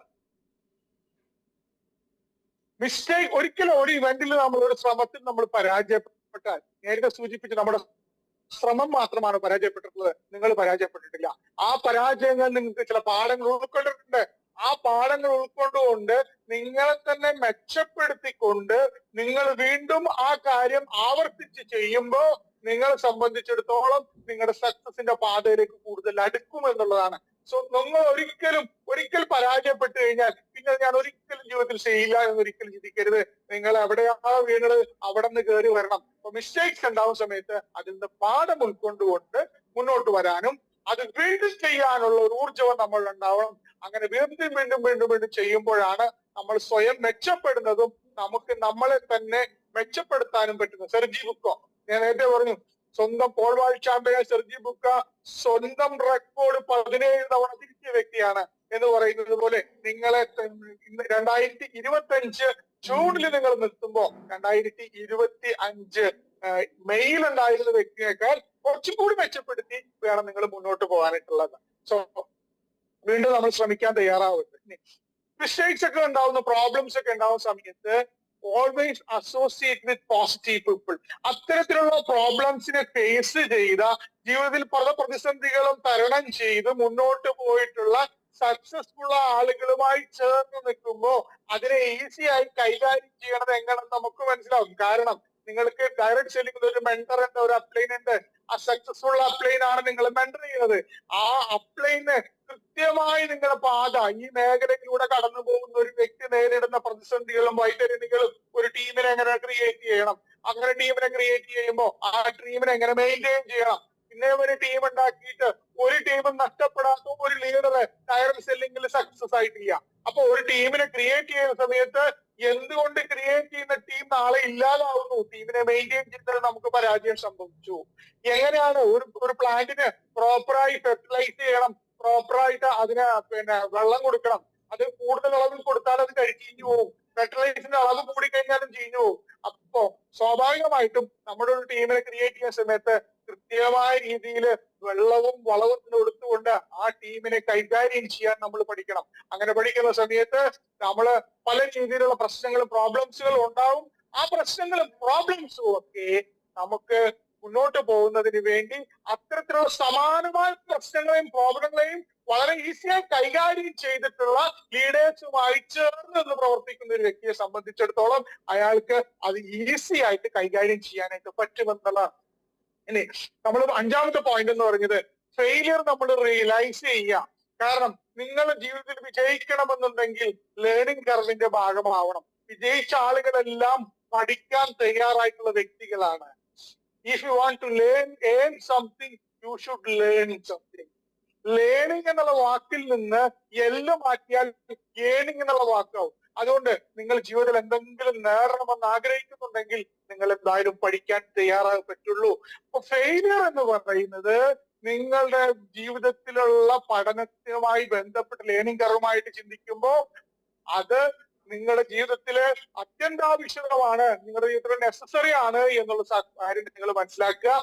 മിസ്റ്റേക്ക് ഒരിക്കലും ഒരു ഇവന്റിൽ നമ്മൾ ഒരു ശ്രമത്തിൽ നമ്മൾ പരാജയപ്പെട്ടാൽ, നേരത്തെ സൂചിപ്പിച്ച് നമ്മുടെ ശ്രമം മാത്രമാണ് പരാജയപ്പെട്ടിട്ടുള്ളത്, നിങ്ങൾ പരാജയപ്പെട്ടിട്ടില്ല. ആ പരാജയങ്ങൾ നിങ്ങൾക്ക് ചില പാഠങ്ങൾ ഉൾക്കൊണ്ടിട്ടുണ്ട്. ആ പാഠങ്ങൾ ഉൾക്കൊണ്ടുകൊണ്ട് നിങ്ങളെ തന്നെ മെച്ചപ്പെടുത്തിക്കൊണ്ട് നിങ്ങൾ വീണ്ടും ആ കാര്യം ആവർത്തിച്ച് ചെയ്യുമ്പോൾ നിങ്ങളെ സംബന്ധിച്ചിടത്തോളം നിങ്ങളുടെ സക്സസിന്റെ പാതയിലേക്ക് കൂടുതൽ അടുക്കും എന്നുള്ളതാണ്. സോ നിങ്ങൾ ഒരിക്കൽ പരാജയപ്പെട്ടു കഴിഞ്ഞാൽ പിന്നെ ഞാൻ ഒരിക്കലും ജീവിതത്തിൽ ചെയ്യില്ല എന്നൊരിക്കലും ചിന്തിക്കരുത്. നിങ്ങൾ എവിടെയാണോ വീണത് അവിടെ നിന്ന് കയറി വരണം. അപ്പൊ മിസ്റ്റേക്സ് ഉണ്ടാവുന്ന സമയത്ത് അതിൽ നിന്ന് പാഠം ഉൾക്കൊണ്ടുകൊണ്ട് മുന്നോട്ട് വരാനും അത് വീണ്ടും ചെയ്യാനുള്ള ഒരു ഊർജ്ജവും നമ്മൾ ഉണ്ടാവണം. അങ്ങനെ വീണ്ടും ചെയ്യുമ്പോഴാണ് നമ്മൾ സ്വയം മെച്ചപ്പെടുന്നതും നമുക്ക് നമ്മളെ തന്നെ മെച്ചപ്പെടുത്താനും പറ്റുന്നു. സെർജി ബുക്കോ ഞാൻ നേരത്തെ പറഞ്ഞു, സ്വന്തം പോൾ വാൾട്ട് ചാമ്പ്യൻ സെർജി ബുക്ക സ്വന്തം റെക്കോർഡ് 17 തവണ തിരിച്ച വ്യക്തിയാണ് എന്ന് പറയുന്നത് പോലെ നിങ്ങളെ 2025 ജൂണിൽ നിങ്ങൾ നിർത്തുമ്പോ 2025 മെയ്യിൽ ഉണ്ടായിരുന്ന വ്യക്തിയേക്കാൾ കുറച്ചും കൂടി മെച്ചപ്പെടുത്തി വേണം നിങ്ങൾ മുന്നോട്ട് പോകാനായിട്ടുള്ളത്. സോ വീണ്ടും നമ്മൾ ശ്രമിക്കാൻ തയ്യാറാവുന്നത്. മിസ്റ്റേക്സ് ഒക്കെ ഉണ്ടാവുന്ന പ്രോബ്ലംസ് ഒക്കെ ഉണ്ടാവുന്ന സമയത്ത് always associate with positive people. അത്തരത്തിലുള്ള പ്രോബ്ലംസിനെ ഫേസ് ചെയ്ത ജീവിതത്തിൽ പല പ്രതിസന്ധികളും തരണം ചെയ്ത് മുന്നോട്ട് പോയിട്ടുള്ള സക്സസ്ഫുൾ ആളുകളുമായി ചേർന്ന് നിൽക്കുമ്പോൾ അതിനെ ഈസി ആയി കൈകാര്യം ചെയ്യണത് എങ്ങനെയെന്ന് നമുക്ക് മനസ്സിലാവും. കാരണം നിങ്ങൾക്ക് ഡയറക്ട് സെല്ലിംഗ് ഒരു മെന്റർ ഉണ്ട്, ഒരു അപ്ലൈൻ ഉണ്ട്. ആ സക്സസ്ഫുൾ അപ്ലൈൻ ആണ് നിങ്ങൾ മെന്റർ ചെയ്യുന്നത്. ആ അപ്ലൈന് കൃത്യമായി നിങ്ങളുടെ പാത ഈ മേഖലയിലൂടെ കടന്നു പോകുന്ന ഒരു വ്യക്തി നേരിടുന്ന പ്രതിസന്ധികളും വൈതരണികളും ഒരു ടീമിനെ എങ്ങനെ ക്രിയേറ്റ് ചെയ്യണം, അങ്ങനെ ടീമിനെ ക്രിയേറ്റ് ചെയ്യുമ്പോൾ ആ ടീമിനെ എങ്ങനെ മെയിൻറ്റെയിൻ ചെയ്യണം. പിന്നെ ഒരു ടീം ഉണ്ടാക്കിയിട്ട് ഒരു ടീമും നഷ്ടപ്പെടാത്ത ഒരു ലീഡർ ഡയറക്ട് സെല്ലിംഗിൽ സക്സസ് ആയിട്ടില്ല. അപ്പൊ ഒരു ടീമിനെ ക്രിയേറ്റ് ചെയ്യുന്ന സമയത്ത് എന്തുകൊണ്ട് ക്രിയേറ്റ് ചെയ്യുന്ന ടീം നാളെ ഇല്ലാതാവുന്നു, ടീമിനെ മെയിൻറ്റെയിൻ ചെയ്യുന്നതിൽ നമുക്ക് പരാജയം സംഭവിച്ചു. എങ്ങനെയാണ് ഒരു പ്ലാന്റിന് പ്രോപ്പറായി ഫെർട്ടിലൈസ് ചെയ്യണം, പ്രോപ്പറായിട്ട് അതിന് വെള്ളം കൊടുക്കണം. അത് കൂടുതൽ അളവിൽ കൊടുത്താൽ അത് ചീഞ്ഞു പോകും. ഫെർട്ടിലൈസറിന്റെ അളവ് കൂടി കഴിഞ്ഞാലും ചീഞ്ഞു പോകും. അപ്പോ സ്വാഭാവികമായിട്ടും നമ്മുടെ ഒരു ടീമിനെ ക്രിയേറ്റ് ചെയ്യുന്ന സമയത്ത് കൃത്യമായ രീതിയിൽ വെള്ളവും വളവും കൊടുത്തുകൊണ്ട് ആ ടീമിനെ കൈകാര്യം ചെയ്യാൻ നമ്മൾ പഠിക്കണം. അങ്ങനെ പഠിക്കുന്ന സമയത്ത് നമ്മള് പല രീതിയിലുള്ള പ്രശ്നങ്ങളും പ്രോബ്ലംസുകളും ഉണ്ടാവും. ആ പ്രശ്നങ്ങളും പ്രോബ്ലംസും ഒക്കെ നമുക്ക് മുന്നോട്ട് പോകുന്നതിന് വേണ്ടി അത്തരത്തിലുള്ള സമാനമായ പ്രശ്നങ്ങളെയും പ്രോബ്ലങ്ങളെയും വളരെ ഈസിയായി കൈകാര്യം ചെയ്തിട്ടുള്ള ലീഡേഴ്സുമായി ചേർന്ന് നിന്ന് പ്രവർത്തിക്കുന്ന ഒരു വ്യക്തിയെ സംബന്ധിച്ചിടത്തോളം അയാൾക്ക് അത് ഈസി ആയിട്ട് കൈകാര്യം ചെയ്യാനായിട്ട് പറ്റുമെന്നുള്ളതാണ്. ഇനി നമ്മൾ 5ാമത്തെ പോയിന്റ് എന്ന് പറഞ്ഞത് ഫെയിലിയർ നമ്മൾ റിയലൈസ് ചെയ്യുക. കാരണം നിങ്ങൾ ജീവിതത്തിൽ വിജയിക്കണമെന്നുണ്ടെങ്കിൽ ലേണിംഗ് കർവിന്റെ ഭാഗമാവണം. വിജയിച്ച ആളുകളെല്ലാം പഠിക്കാൻ തയ്യാറായിട്ടുള്ള വ്യക്തികളാണ്. If you want to earn something you should learn something. Learning എന്നുള്ള വാക്കിൽ നിന്ന് എല്ലാം മാറ്റിയാൽ ഏണിംഗ് എന്നുള്ള വാക്കാവും. അതുകൊണ്ട് നിങ്ങൾ ജീവിതത്തിൽ എന്തെങ്കിലും നേടണമെന്ന് ആഗ്രഹിക്കുന്നുണ്ടെങ്കിൽ നിങ്ങൾ എന്തായാലും പഠിക്കാൻ തയ്യാറാകാൻ പറ്റുള്ളൂ. അപ്പൊ ഫെയിലിയർ എന്ന് പറയുന്നത് നിങ്ങളുടെ ജീവിതത്തിലുള്ള പഠനവുമായി ബന്ധപ്പെട്ട് ലേണിംഗ് കർവുമായിട്ട് ചിന്തിക്കുമ്പോൾ അത് നിങ്ങളുടെ ജീവിതത്തില് അത്യന്താപേക്ഷിതമാണ്, നിങ്ങളുടെ ജീവിതത്തിൽ നെസസറി ആണ് എന്നുള്ള കാര്യം നിങ്ങൾ മനസ്സിലാക്കുക.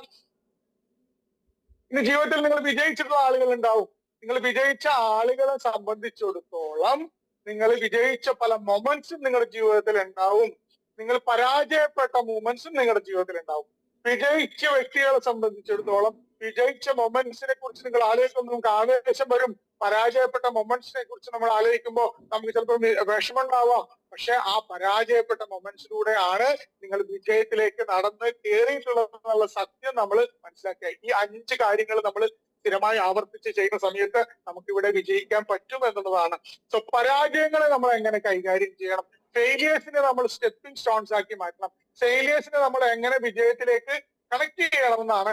ഇനി ജീവിതത്തിൽ നിങ്ങൾ വിജയിച്ചിട്ടുള്ള ആളുകൾ ഉണ്ടാവും. നിങ്ങൾ വിജയിച്ച ആളുകളെ സംബന്ധിച്ചിടത്തോളം നിങ്ങൾ വിജയിച്ച പല മൊമെന്റ്സും നിങ്ങളുടെ ജീവിതത്തിൽ ഉണ്ടാവും. നിങ്ങൾ പരാജയപ്പെട്ട മൊമെന്റ്സും നിങ്ങളുടെ ജീവിതത്തിൽ ഉണ്ടാവും. വിജയിച്ച വ്യക്തികളെ സംബന്ധിച്ചിടത്തോളം വിജയിച്ച മൊമെന്റ്സിനെ കുറിച്ച് നിങ്ങൾ ആലോചിക്കുമ്പോൾ നമുക്ക് ആവേശം വരും. പരാജയപ്പെട്ട മൊമെന്റ്സിനെ കുറിച്ച് നമ്മൾ ആലോചിക്കുമ്പോൾ നമുക്ക് ചിലപ്പോൾ വിഷമം ഉണ്ടാവാം. പക്ഷെ ആ പരാജയപ്പെട്ട മൊമെന്റ്സിലൂടെ ആണ് നിങ്ങൾ വിജയത്തിലേക്ക് നടന്ന് കയറിയിട്ടുള്ള സത്യം നമ്മൾ മനസ്സിലാക്കുക. ഈ 5 കാര്യങ്ങൾ നമ്മൾ സ്ഥിരമായി ആവർത്തിച്ച് ചെയ്യുന്ന സമയത്ത് നമുക്ക് ഇവിടെ വിജയിക്കാൻ പറ്റും എന്നുള്ളതാണ്. സോ പരാജയങ്ങളെ നമ്മൾ എങ്ങനെ കൈകാര്യം ചെയ്യണം, ഫെയിലിയേഴ്സിനെ നമ്മൾ സ്റ്റെപ്പിംഗ് സ്റ്റോൺസ് ആക്കി മാറ്റണം, ഫെയിലിയേഴ്സിനെ നമ്മൾ എങ്ങനെ വിജയത്തിലേക്ക് കണക്ട് ചെയ്യണമെന്നാണ്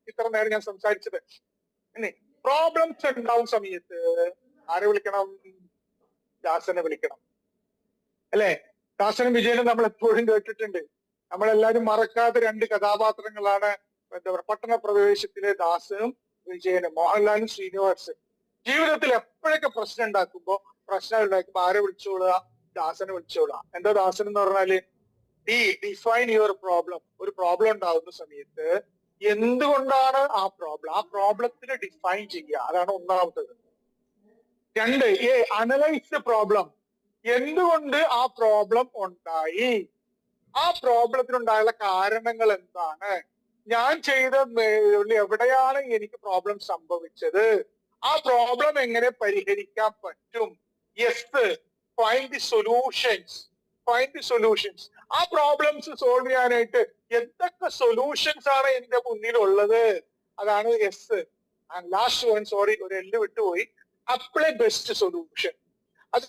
ഇത്ര നേരം ഞാൻ സംസാരിച്ചത്. ഇനി പ്രോബ്ലംസ് ഉണ്ടാവുന്ന സമയത്ത് ആരെ വിളിക്കണം? ദാസനെ വിളിക്കണം, അല്ലെ? ദാസനും വിജയനും നമ്മൾ എപ്പോഴും കേട്ടിട്ടുണ്ട്. നമ്മളെല്ലാരും മറക്കാത്ത 2 കഥാപാത്രങ്ങളാണ് എന്താ പറയുക, പട്ടണപ്രവേശത്തിലെ ദാസനും വിജയനും, മോഹൻലാലും ശ്രീനിവാസും. ജീവിതത്തിൽ എപ്പോഴൊക്കെ പ്രശ്നം ഉണ്ടാക്കുമ്പോ ആരെ വിളിച്ചോളുക? ദാസനെ വിളിച്ചോളുക. എന്താ ദാസൻ എന്ന് പറഞ്ഞാല് ഡിഫൈൻ യുവർ പ്രോബ്ലം. ഒരു പ്രോബ്ലം ഉണ്ടാകുന്ന സമയത്ത് എന്തുകൊണ്ടാണ് ആ പ്രോബ്ലത്തിനെ ഡിഫൈൻ ചെയ്യുക. അതാണ് 1ാമത്തത്. 2 അനലൈസ് ദ പ്രോബ്ലം. എന്തുകൊണ്ട് ആ പ്രോബ്ലം ഉണ്ടായി, ആ പ്രോബ്ലത്തിനുണ്ടായുള്ള കാരണങ്ങൾ എന്താണ്, ഞാൻ ചെയ്ത എവിടെയാണ് എനിക്ക് പ്രോബ്ലം സംഭവിച്ചത്, ആ പ്രോബ്ലം എങ്ങനെ പരിഹരിക്കാൻ പറ്റും. Find the solutions. ആ പ്രോബ്ലംസ് സോൾവ് ചെയ്യാനായിട്ട് എന്തൊക്കെ സൊല്യൂഷൻസ് ആണ് എന്റെ മുന്നിലുള്ളത്, അതാണ് S. And last one, sorry ഒരു എല്ല് വിട്ടുപോയി, അപ്ലൈ ബെസ്റ്റ് സൊല്യൂഷൻ. അത്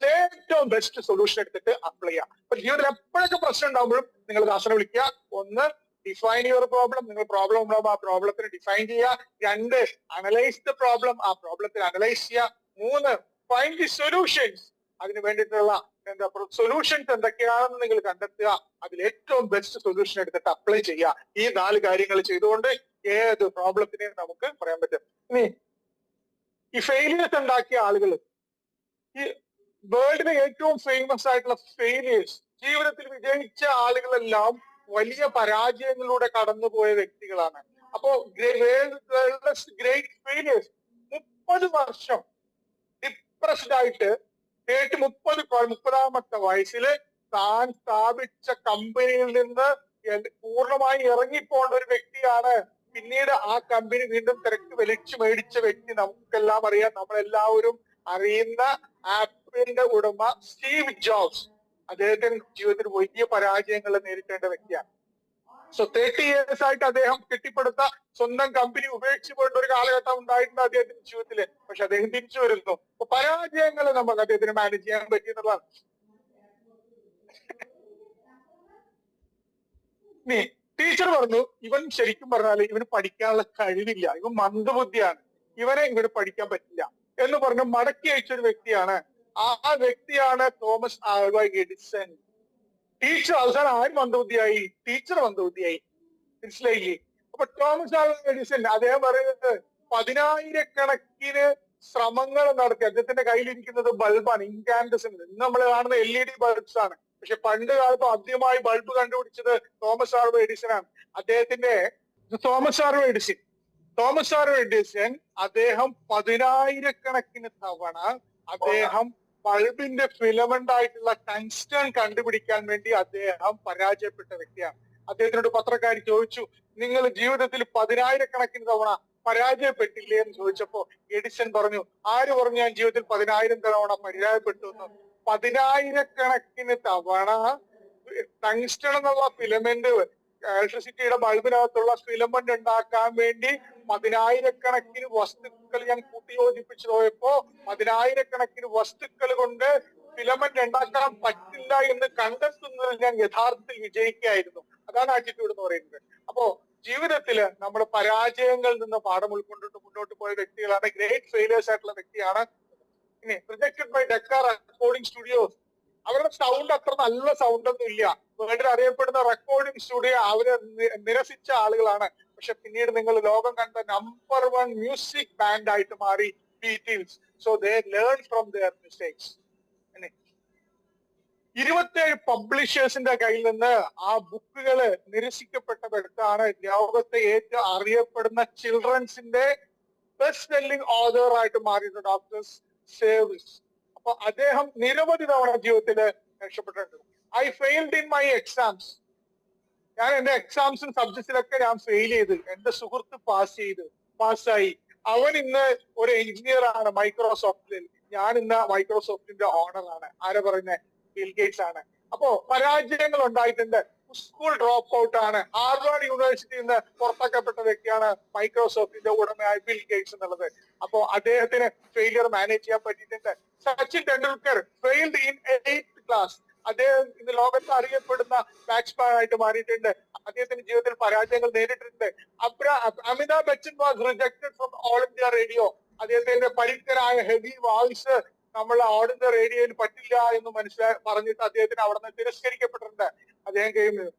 ഏറ്റവും ബെസ്റ്റ് സൊല്യൂഷൻ എടുത്തിട്ട് അപ്ലൈ ചെയ്യാം. അപ്പൊ ജീവിതത്തിൽ എപ്പോഴൊക്കെ പ്രശ്നം ഉണ്ടാകുമ്പോഴും നിങ്ങൾ ദാസനെ വിളിക്കുക. 1 ഡിഫൈൻ യുവർ പ്രോബ്ലം. നിങ്ങൾ പ്രോബ്ലം ഉണ്ടാകുമ്പോൾ ആ പ്രോബ്ലത്തിന് ഡിഫൈൻ ചെയ്യുക. 2 അനലൈസ് ദ പ്രോബ്ലം. ആ പ്രോബ്ലത്തിന് അനലൈസ് ചെയ്യുക. 3 ഫൈൻഡ് ദി സൊല്യൂഷൻസ്. അതിന് വേണ്ടിയിട്ടുള്ള സൊല്യൂഷൻസ് എന്തൊക്കെയാണെന്ന് നിങ്ങൾ കണ്ടെത്തുക, അതിൽ ഏറ്റവും ബെസ്റ്റ് സൊല്യൂഷൻ എടുത്തിട്ട് അപ്ലൈ ചെയ്യുക. ഈ 4 കാര്യങ്ങൾ ചെയ്തുകൊണ്ട് ഏത് പ്രോബ്ലത്തിനെയും നമുക്ക് പറയാൻ പറ്റും. ഇനി ഈ ഫെയിലിയേഴ്സ് ഉണ്ടാക്കിയ ആളുകൾ, ഈ വേൾഡിലെ ഏറ്റവും ഫേമസ് ആയിട്ടുള്ള ഫെയിലിയേഴ്സ്, ജീവിതത്തിൽ വിജയിച്ച ആളുകളെല്ലാം വലിയ പരാജയങ്ങളിലൂടെ കടന്നുപോയ വ്യക്തികളാണ്. അപ്പോ ഗ്രേറ്റ് ഫെയിലിയേഴ്സ് 30 വർഷം ഡിപ്രസ്ഡ് ആയിട്ട് 30-ാമത്തെ വയസ്സിൽ താൻ സ്ഥാപിച്ച കമ്പനിയിൽ നിന്ന് പൂർണ്ണമായി ഇറങ്ങിപ്പോണ്ട ഒരു വ്യക്തിയാണ്. പിന്നീട് ആ കമ്പനി വീണ്ടും തിരക്ക് വലിച്ചു മേടിച്ച വ്യക്തി നമുക്കെല്ലാം അറിയാം, നമ്മളെല്ലാവരും അറിയുന്ന ആപ്പിളിന്റെ ഉടമ സ്റ്റീവ് ജോബ്സ്. അദ്ദേഹത്തിന്റെ ജീവിതത്തിൽ വലിയ പരാജയങ്ങൾ നേരിട്ടേണ്ട വ്യക്തിയാണ്. സോ 30 years ആയിട്ട് അദ്ദേഹം കെട്ടിപ്പടുത്ത സ്വന്തം കമ്പനി ഉപേക്ഷിച്ചു പോകേണ്ട ഒരു കാലഘട്ടം ഉണ്ടായിട്ടുണ്ട് അദ്ദേഹത്തിന്റെ ജീവിതത്തില്. പക്ഷെ അദ്ദേഹം തിരിച്ചു വരുന്നു. അപ്പൊ പരാജയങ്ങൾ നമുക്ക് അദ്ദേഹത്തിന് മാനേജ് ചെയ്യാൻ പറ്റിയെന്നുള്ളതാണ്. ടീച്ചർ പറഞ്ഞു, ഇവൻ ശരിക്കും പറഞ്ഞാൽ ഇവന് പഠിക്കാനുള്ള കഴിവില്ല, ഇവൻ മന്ദബുദ്ധിയാണ്, ഇവനെ ഇവന് പഠിക്കാൻ പറ്റില്ല എന്ന് പറഞ്ഞ് മടക്കി അയച്ചൊരു വ്യക്തിയാണ്. ആ വ്യക്തിയാണ് തോമസ് ആൽവ എഡിസൺ. ടീച്ചർ അവസാനം ആര് മന്ദബുദ്ധിയായി? ടീച്ചർ മന്ദബുദ്ധിയായി. മനസ്സിലായില്ലേ? അപ്പൊ തോമസ് ആൽവ എഡിസൺ അദ്ദേഹം പറയുന്നത് 10,000-കണക്കിന് ശ്രമങ്ങൾ നടത്തി. അദ്ദേഹത്തിന്റെ കയ്യിലിരിക്കുന്നത് ബൾബാണ്, ഇൻകാൻഡസെന്റ്. ഇന്ന് നമ്മൾ കാണുന്ന LED ബൾബ്സ് ആണ്. പക്ഷെ പണ്ട് കാലത്ത് ആദ്യമായി ബൾബ് കണ്ടുപിടിച്ചത് തോമസ് ആൽവ എഡിസൺ ആണ്. അദ്ദേഹത്തിന്റെ തോമസ് ആൽവ എഡിസൺ അദ്ദേഹം 10,000-കണക്കിന് തവണ അദ്ദേഹം ബൾബിന്റെ ഫിലമെന്റ് ആയിട്ടുള്ള ടങ്സ്റ്റൺ കണ്ടുപിടിക്കാൻ വേണ്ടി അദ്ദേഹം പരാജയപ്പെട്ട വ്യക്തിയാണ്. അദ്ദേഹത്തിനോട് പത്രക്കാർ ചോദിച്ചു, നിങ്ങൾ ജീവിതത്തിൽ 10,000-കണക്കിന് തവണ പരാജയപ്പെട്ടില്ലേ എന്ന് ചോദിച്ചപ്പോ എഡിസൺ പറഞ്ഞു, ആര് പറഞ്ഞു ഞാൻ ജീവിതത്തിൽ 10,000 തവണ പരാജയപ്പെട്ടു എന്ന്? 10,000-കണക്കിന് തവണ ടങ്സ്റ്റൺ എന്നുള്ള ഫിലമെന്റ്, ഇലക്ട്രിസിറ്റിയുടെ ബൾബിനകത്തുള്ള ഫിലമെന്റ് ഉണ്ടാക്കാൻ വേണ്ടി 10,000-കണക്കിന് വസ്തുക്കൾ ഞാൻ കൂട്ടിയോജിപ്പിച്ചു പോയപ്പോ 10,000-കണക്കിന് വസ്തുക്കൾ കൊണ്ട് ഫിലമെന്റ് ഉണ്ടാക്കാൻ പറ്റില്ല എന്ന് കണ്ടെത്തുന്നതിൽ ഞാൻ യഥാർത്ഥത്തിൽ വിജയിക്കായിരുന്നു. അതാണ് ആറ്റിറ്റ്യൂഡ് എന്ന് പറയുന്നത്. അപ്പോ ജീവിതത്തില് നമ്മൾ പരാജയങ്ങളിൽ നിന്ന് പാഠം ഉൾക്കൊണ്ടിട്ട് മുന്നോട്ട് പോയ വ്യക്തികളാണ്, ഗ്രേറ്റ് ഫെയിലിയേഴ്സ് ആയിട്ടുള്ള വ്യക്തിയാണ്. ഇനി rejected by Decca recording studios, അവരുടെ സൗണ്ട് അത്ര നല്ല സൗണ്ട് ഒന്നും ഇല്ല. വേൾഡിൽ അറിയപ്പെടുന്ന റെക്കോർഡിംഗ് സ്റ്റുഡിയോ അവരെ നിരസിച്ച ആളുകളാണ്. പക്ഷെ പിന്നീട് നിങ്ങൾ ലോകം കണ്ട നമ്പർ 1 മ്യൂസിക് ബാൻഡ് ആയിട്ട് മാറി Beatles. So they learn from their mistakes. 27 പബ്ലിഷേഴ്സിന്റെ കയ്യിൽ നിന്ന് ആ ബുക്കുകള് നിരസിക്കപ്പെട്ടതെടുത്താണ് ലോകത്തെ ഏറ്റവും അറിയപ്പെടുന്ന ചിൽഡ്രൻസിന്റെ ബെസ്റ്റ് സെല്ലിംഗ് ഓതർ ആയിട്ട് മാറിയത് ഡോക്ടർ സേവിസ്. അപ്പൊ അദ്ദേഹം നിരവധി തവണ ജീവിതത്തില് രക്ഷപ്പെട്ടിട്ടുണ്ട്. I failed in my exams. ഞാൻ എന്റെ എക്സാംസും സബ്ജക്ട്സിലൊക്കെ ഞാൻ ഫെയിൽ ചെയ്ത്, എന്റെ സുഹൃത്ത് പാസ്സായി. അവൻ ഇന്ന് ഒരു എഞ്ചിനീയർ ആണ് മൈക്രോസോഫ്റ്റിൽ, ഞാൻ ഇന്ന് മൈക്രോസോഫ്റ്റിന്റെ ഓണറാണ്. ആരാ പറയുന്നത്? ബിൽ ഗേറ്റ്സ് ആണ്. അപ്പോ പരാജയങ്ങൾ ഉണ്ടായിട്ടുണ്ട്. സ്കൂൾ ഡ്രോപ്പ് ഔട്ട് ആണ്. ഹാർവാർഡ് യൂണിവേഴ്സിറ്റിയിൽ നിന്ന് പുറത്താക്കപ്പെട്ട വ്യക്തിയാണ് മൈക്രോസോഫ്റ്റിന്റെ ഉടമയായ ബിൽ ഗേറ്റ്സ് എന്നുള്ളത്. അപ്പോ അദ്ദേഹത്തിന് ഫെയിലിയർ മാനേജ് ചെയ്യാൻ പറ്റിയിട്ടുണ്ട്. Sachin Tendulkar failed in 8th class. അദ്ദേഹം ഇന്ന് ലോകത്ത് അറിയപ്പെടുന്ന ബാറ്റ്സ്മാൻ ആയിട്ട് മാറിയിട്ടുണ്ട്. അദ്ദേഹത്തിന്റെ ജീവിതത്തിൽ പരാജയങ്ങൾ നേരിട്ടിട്ടുണ്ട്. Amitabh Bachchan was rejected from all India radio. അദ്ദേഹത്തിന്റെ പരിക്കരായ ഹെവി വോയിസ് നമ്മൾ ഓൾ ഇന്ത്യ റേഡിയോയിൽ പറ്റില്ല എന്ന് പറഞ്ഞിട്ട് അദ്ദേഹത്തിന് അവിടെ നിന്ന് തിരസ്കരിക്കപ്പെട്ടിട്ടുണ്ട്. അദ്ദേഹം കഴിയുന്നത്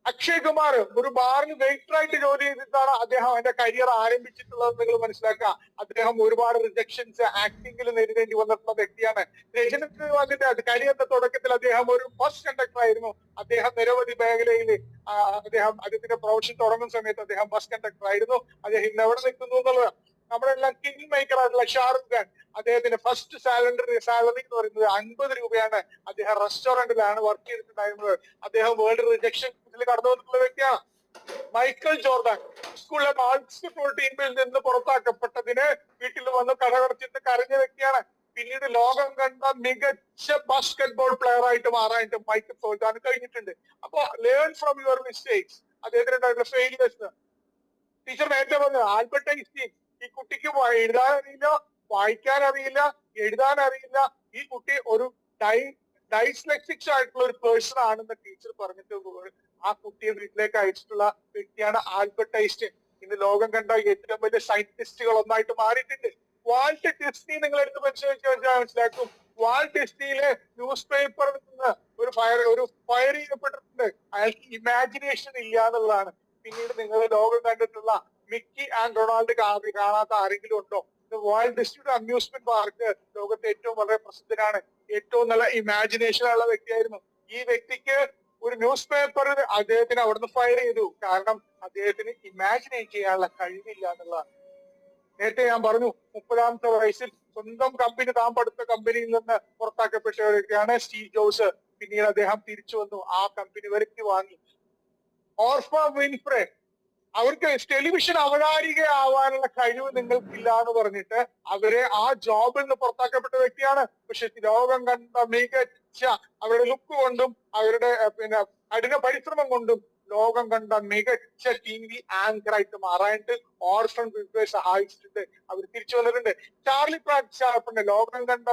അക്ഷയ് കുമാർ ഒരു ബാറിൽ വെയിറ്റർ ആയിട്ട് ജോലി ചെയ്തിട്ടാണ് അദ്ദേഹം എന്റെ കരിയർ ആരംഭിച്ചിട്ടുള്ളത്. നിങ്ങൾ മനസ്സിലാക്കുക, അദ്ദേഹം ഒരുപാട് റിജക്ഷൻസ് ആക്ടിംഗിൽ നേരിടേണ്ടി വന്നിട്ടുള്ള വ്യക്തിയാണ്. രജനീകാന്തിന്റെ കരിയറിന്റെ തുടക്കത്തിൽ അദ്ദേഹം ഒരു ബസ് കണ്ടക്ടർ ആയിരുന്നു. അദ്ദേഹം നിരവധി മേഖലയിൽ അദ്ദേഹത്തിന്റെ പ്രൊഫഷൻ തുടങ്ങുന്ന സമയത്ത് അദ്ദേഹം ബസ് കണ്ടക്ടർ ആയിരുന്നു. അദ്ദേഹം ഇന്ന് എവിടെ നിൽക്കുന്നു എന്നുള്ളത് നമ്മളെല്ലാം കിങ് മേക്കർ ആയിട്ടുള്ള ഷാറുഖ് ഖാൻ, അദ്ദേഹത്തിന്റെ ഫസ്റ്റ് സാലറി എന്ന് പറയുന്നത് 50 രൂപയാണ്. അദ്ദേഹം റെസ്റ്റോറന്റിലാണ് വർക്ക് ചെയ്തിട്ടുണ്ടായിരുന്നത്. അദ്ദേഹം വേൾഡ് റിജക്ഷൻസിൽ കടന്നു വന്നിട്ടുള്ള വ്യക്തിയാണ്. മൈക്കൽ ജോർഡൻ സ്കൂളിലെ ബാസ്കറ്റ്ബോൾ ടീമിൽ നിന്ന് പുറത്താക്കപ്പെട്ടതിന് വീട്ടിൽ വന്ന് കടകടച്ചിട്ട് കരഞ്ഞ വ്യക്തിയാണ്. പിന്നീട് ലോകം കണ്ട മികച്ച ബാസ്കറ്റ്ബോൾ പ്ലെയർ ആയിട്ട് മാറാനായിട്ട് മൈക്കൽ ജോർഡൻ കഴിഞ്ഞിട്ടുണ്ട്. അപ്പൊ ലേൺ ഫ്രം യുവർ മിസ്റ്റേക്സ്. അദ്ദേഹത്തിനുണ്ടായിട്ടുള്ള ഫെയിലിയേഴ്സ്. ടീച്ചർ നേരത്തെ പറഞ്ഞു ആൽബർട്ട് ഐൻസ്റ്റീൻ, ഈ കുട്ടിക്ക് എഴുതാൻ അറിയില്ല, വായിക്കാൻ അറിയില്ല, എഴുതാൻ അറിയില്ല. ഈ കുട്ടി ഒരു ഡൈസ്ലെക്സിക്സ് ആയിട്ടുള്ള ഒരു പേഴ്സൺ ആണെന്ന് ടീച്ചർ പറഞ്ഞിട്ട് ആ കുട്ടിയെ വീട്ടിലേക്ക് അയച്ചിട്ടുള്ള വ്യക്തിയാണ് ആൽബർട്ട് ഐൻസ്റ്റീൻ. ഇന്ന് ലോകം കണ്ട ഏറ്റവും വലിയ സയന്റിസ്റ്റുകൾ ഒന്നായിട്ട് മാറിയിട്ടുണ്ട്. വാൾട്ട് ഡിസ്നി നിങ്ങൾ എടുത്ത് മനസ്സിലാക്കും. വാൾട്ട് ഡിസ്നിയിലെ ന്യൂസ് പേപ്പറിൽ നിന്ന് ഒരു ഫയർ ചെയ്യപ്പെട്ടിട്ടുണ്ട്. അയാൾക്ക് ഇമാജിനേഷൻ ഇല്ല എന്നുള്ളതാണ്. പിന്നീട് നിങ്ങൾ ലോകം കണ്ടിട്ടുള്ള മിക്കി ആൻഡ് റൊണാൾഡ് കാണാത്ത ആരെങ്കിലും ഉണ്ടോ? വാൾട്ട് ഡിസ്നിയുടെ അമ്യൂസ്മെന്റ് പാർക്ക് ലോകത്തെ ഏറ്റവും വളരെ പ്രസിദ്ധനാണ്. ഏറ്റവും നല്ല ഇമാജിനേഷൻ ഉള്ള വ്യക്തിയായിരുന്നു. ഈ വ്യക്തിക്ക് ഒരു ന്യൂസ് പേപ്പറിൽ അദ്ദേഹത്തിന് അവിടുന്ന് ഫയർ ചെയ്തു. കാരണം അദ്ദേഹത്തിന് ഇമാജിനേറ്റ് ചെയ്യാനുള്ള കഴിവില്ല എന്നുള്ളതാണ്. നേരത്തെ ഞാൻ പറഞ്ഞു 30-ാമത്തെ വയസ്സിൽ സ്വന്തം കമ്പനി, താൻ പടുത്ത കമ്പനിയിൽ നിന്ന് പുറത്താക്കപ്പെട്ട വ്യക്തിയാണ് സ്റ്റീവ് ജോബ്സ്. പിന്നീട് അദ്ദേഹം തിരിച്ചു വന്നു, ആ കമ്പനി വിലയ്ക്ക് വാങ്ങി. ഓർഫ വിൻഫ്രെ, അവർക്ക് ടെലിവിഷൻ അവതാരികയാവാനുള്ള കഴിവ് നിങ്ങൾക്കില്ല എന്ന് പറഞ്ഞിട്ട് അവരെ ആ ജോബിൽ നിന്ന് പുറത്താക്കപ്പെട്ട വ്യക്തിയാണ്. പക്ഷെ ലോകം കണ്ട മികച്ച അവരുടെ ലുക്ക് കൊണ്ടും അവരുടെ കഠിന പരിശ്രമം കൊണ്ടും ലോകം കണ്ട മികച്ച TV ആങ്കറായിട്ട് മാറാനായിട്ട് ഓർഫൻ വിൻഫ്രെ സഹായിച്ചിട്ടുണ്ട്. അവർ തിരിച്ചു വന്നിട്ടുണ്ട്. ചാർലി ചാപ്ലിൻ, ലോകം കണ്ട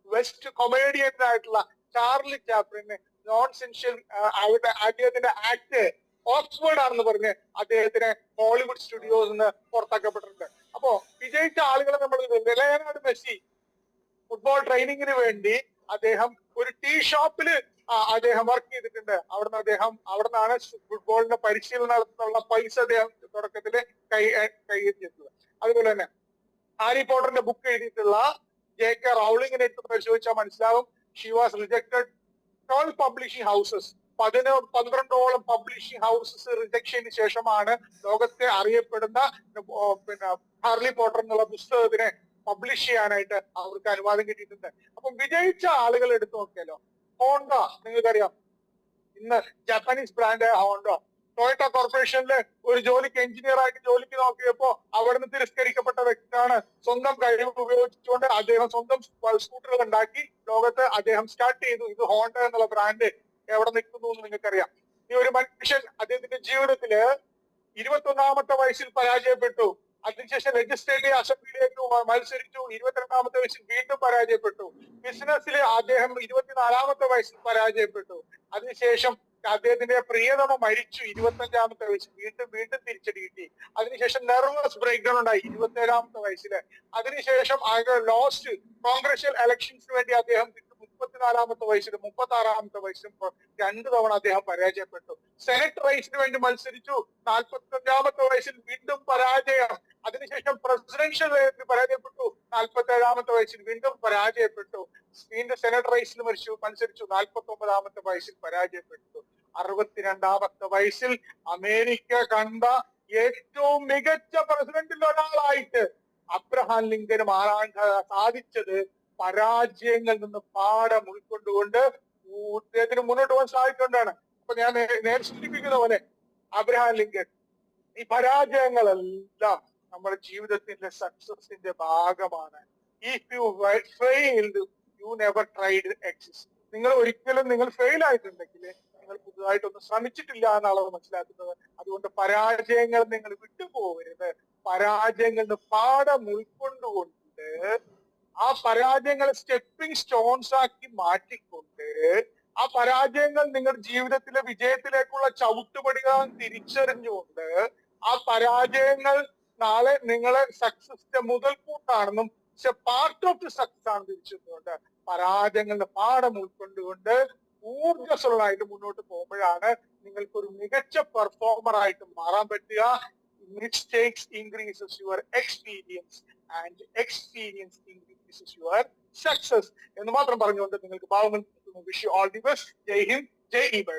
വെസ്റ്റ് കൊമേഡിയൻ ആയിട്ടുള്ള ചാർലി ചാപ്ലിന് നോൺ സെൻഷ്യൽ അദ്ദേഹത്തിന്റെ ആക്ട് ഓക്സ്ഫോർഡ് ആണെന്ന് പറഞ്ഞ് അദ്ദേഹത്തിന് ഹോളിവുഡ് സ്റ്റുഡിയോയിൽ നിന്ന് പുറത്താക്കപ്പെട്ടിട്ടുണ്ട്. അപ്പോ വിജയിച്ച ആളുകളെ നമ്മൾ, ലയണൽ മെസ്സി ഫുട്ബോൾ ട്രെയിനിങ്ങിന് വേണ്ടി അദ്ദേഹം ഒരു ടീ ഷോപ്പിൽ അദ്ദേഹം വർക്ക് ചെയ്തിട്ടുണ്ട്. അവിടുന്നാണ് ഫുട്ബോളിന്റെ പരിശീലനം നടത്തുന്നുള്ള പൈസ അദ്ദേഹം തുടക്കത്തില് കൈയെത്തിയത്. അതുപോലെ തന്നെ ഹാരി പോട്ടറിന്റെ ബുക്ക് എഴുതിയിട്ടുള്ള JK റൗളിങ്ങിനെ എടുത്ത് പരിശോധിച്ചാൽ മനസ്സിലാവും. She was rejected 12 publishing houses. 12ഓളം പബ്ലിഷിംഗ് ഹൗസസ് റിജക്ഷന് ശേഷമാണ് ലോകത്തെ അറിയപ്പെടുന്ന ഹാർലി പോട്ടർ എന്നുള്ള പുസ്തകത്തിനെ പബ്ലിഷ് ചെയ്യാനായിട്ട് അവർക്ക് അനുവാദം കിട്ടിയിട്ടുണ്ട്. അപ്പം വിജയിച്ച ആളുകൾ എടുത്തു നോക്കിയാലോ, ഹോണ്ട നിങ്ങൾക്കറിയാം, ഇന്ന് ജാപ്പനീസ് ബ്രാൻഡായ ഹോണ്ട ടൊയോട്ട കോർപ്പറേഷനിലെ ഒരു ജോലിക്ക് എഞ്ചിനീയർ ആയിട്ട് ജോലിക്ക് നോക്കിയപ്പോ അവിടുന്ന് തിരസ്കരിക്കപ്പെട്ട വ്യക്തിയാണ്. സ്വന്തം കഴിവ് ഉപയോഗിച്ചുകൊണ്ട് അദ്ദേഹം സ്വന്തം സ്കൂട്ടറുകൾ ഉണ്ടാക്കി ലോകത്ത് അദ്ദേഹം സ്റ്റാർട്ട് ചെയ്തു. ഇത് ഹോണ്ട എന്നുള്ള ബ്രാൻഡ് എവിടെ നിൽക്കുന്നു എന്ന് നിങ്ങൾക്കറിയാം. ഈ ഒരു മനുഷ്യൻ അദ്ദേഹത്തിന്റെ ജീവിതത്തില് 21-ാമത്തെ വയസ്സിൽ പരാജയപ്പെട്ടു. അതിനുശേഷം ലെജിസ്ലേറ്റീവ് അസംബ്ലിയിലേക്ക് മത്സരിച്ചു. 22-ാമത്തെ വയസ്സിൽ വീണ്ടും പരാജയപ്പെട്ടു. ബിസിനസ്സിൽ അദ്ദേഹം 24-ാമത്തെ വയസ്സിൽ പരാജയപ്പെട്ടു. അതിനുശേഷം അദ്ദേഹത്തിന്റെ പ്രിയതമ മരിച്ചു 25-ാമത്തെ വയസ്സിൽ. വീണ്ടും തിരിച്ചടി കിട്ടി. അതിനുശേഷം നെർവസ് ബ്രേക്ക് ഡൗൺ ഉണ്ടായി 27-ാമത്തെ വയസ്സില്. അതിനുശേഷം ലോസ്റ്റ് കോൺഗ്രഷ്യൽ ഇലക്ഷൻസിന് വേണ്ടി അദ്ദേഹം 34-ാമത്തെ വയസ്സിലും 36-ാമത്തെ വയസ്സിലും 2 തവണ അദ്ദേഹം പരാജയപ്പെട്ടു. സെനറ്റ് റേസിന് വേണ്ടി മത്സരിച്ചു. 45-ാമത്തെ വയസ്സിൽ വീണ്ടും പരാജയം. അതിനുശേഷം പ്രസിഡൻഷ്യൽ റേസിൽ പരാജയപ്പെട്ടു. 47-ാമത്തെ വയസ്സിൽ വീണ്ടും പരാജയപ്പെട്ടു. വീണ്ടും സെനറ്റ് റേസിൽ മത്സരിച്ചു. 49-ാമത്തെ വയസ്സിൽ പരാജയപ്പെട്ടു. 62-ാമത്തെ വയസ്സിൽ അമേരിക്ക കണ്ട ഏറ്റവും മികച്ച പ്രസിഡന്റിൽ ഒരാളായിട്ട് അബ്രഹാം ലിങ്കന് മാറാൻ സാധിച്ചത് പരാജയങ്ങളിൽ നിന്ന് പാഠം ഉൾക്കൊണ്ടുകൊണ്ട് അദ്ദേഹത്തിന് മുന്നോട്ട് പോകാൻ സാധിക്കൊണ്ടാണ്. അപ്പൊ ഞാൻ നേരെ സൂചിപ്പിക്കുന്ന പോലെ അബ്രഹാം ലിങ്കൻ, ഈ പരാജയങ്ങളെല്ലാം നമ്മുടെ ജീവിതത്തിന്റെ സക്സസിന്റെ ഭാഗമാണ്. If you failed you never tried exist. നിങ്ങൾ ഫെയിൽ ആയിട്ടുണ്ടെങ്കിൽ നിങ്ങൾ പുതുതായിട്ടൊന്നും ശ്രമിച്ചിട്ടില്ല എന്നാണ് മനസ്സിലാക്കുന്നത്. അതുകൊണ്ട് പരാജയങ്ങൾ നിങ്ങൾ വിട്ടുപോകരുത്. പരാജയങ്ങളിൽ നിന്ന് പാഠം ഉൾക്കൊണ്ടുകൊണ്ട് ആ പരാജയങ്ങളെ സ്റ്റെപ്പിംഗ് സ്റ്റോൺസ് ആക്കി മാറ്റിക്കൊണ്ട് ആ പരാജയങ്ങൾ നിങ്ങളുടെ ജീവിതത്തിലെ വിജയത്തിലേക്കുള്ള ചവിട്ടുപടികൾ തിരിച്ചറിഞ്ഞുകൊണ്ട് ആ പരാജയങ്ങൾ നാളെ നിങ്ങളെ സക്സസിന്റെ മുതൽക്കൂട്ടാണെന്നും പാർട്ട് ഓഫ് ദി സക്സസ് ആണ് തിരിച്ചറിഞ്ഞുകൊണ്ട് പരാജയങ്ങളുടെ പാഠം ഉൾക്കൊണ്ടുകൊണ്ട് ഊർജ്ജസ്വലമായിട്ട് മുന്നോട്ട് പോകുമ്പോഴാണ് നിങ്ങൾക്കൊരു മികച്ച പെർഫോമർ ആയിട്ട് മാറാൻ പറ്റുക. Mistakes increases your experience and experience increases your success എന്ന് മാത്രം പറഞ്ഞുകൊണ്ട് നിങ്ങൾക്ക് ഭാവങ്ങൾ wish you all the best. Jai Hind, Jai ഇ ബൈ.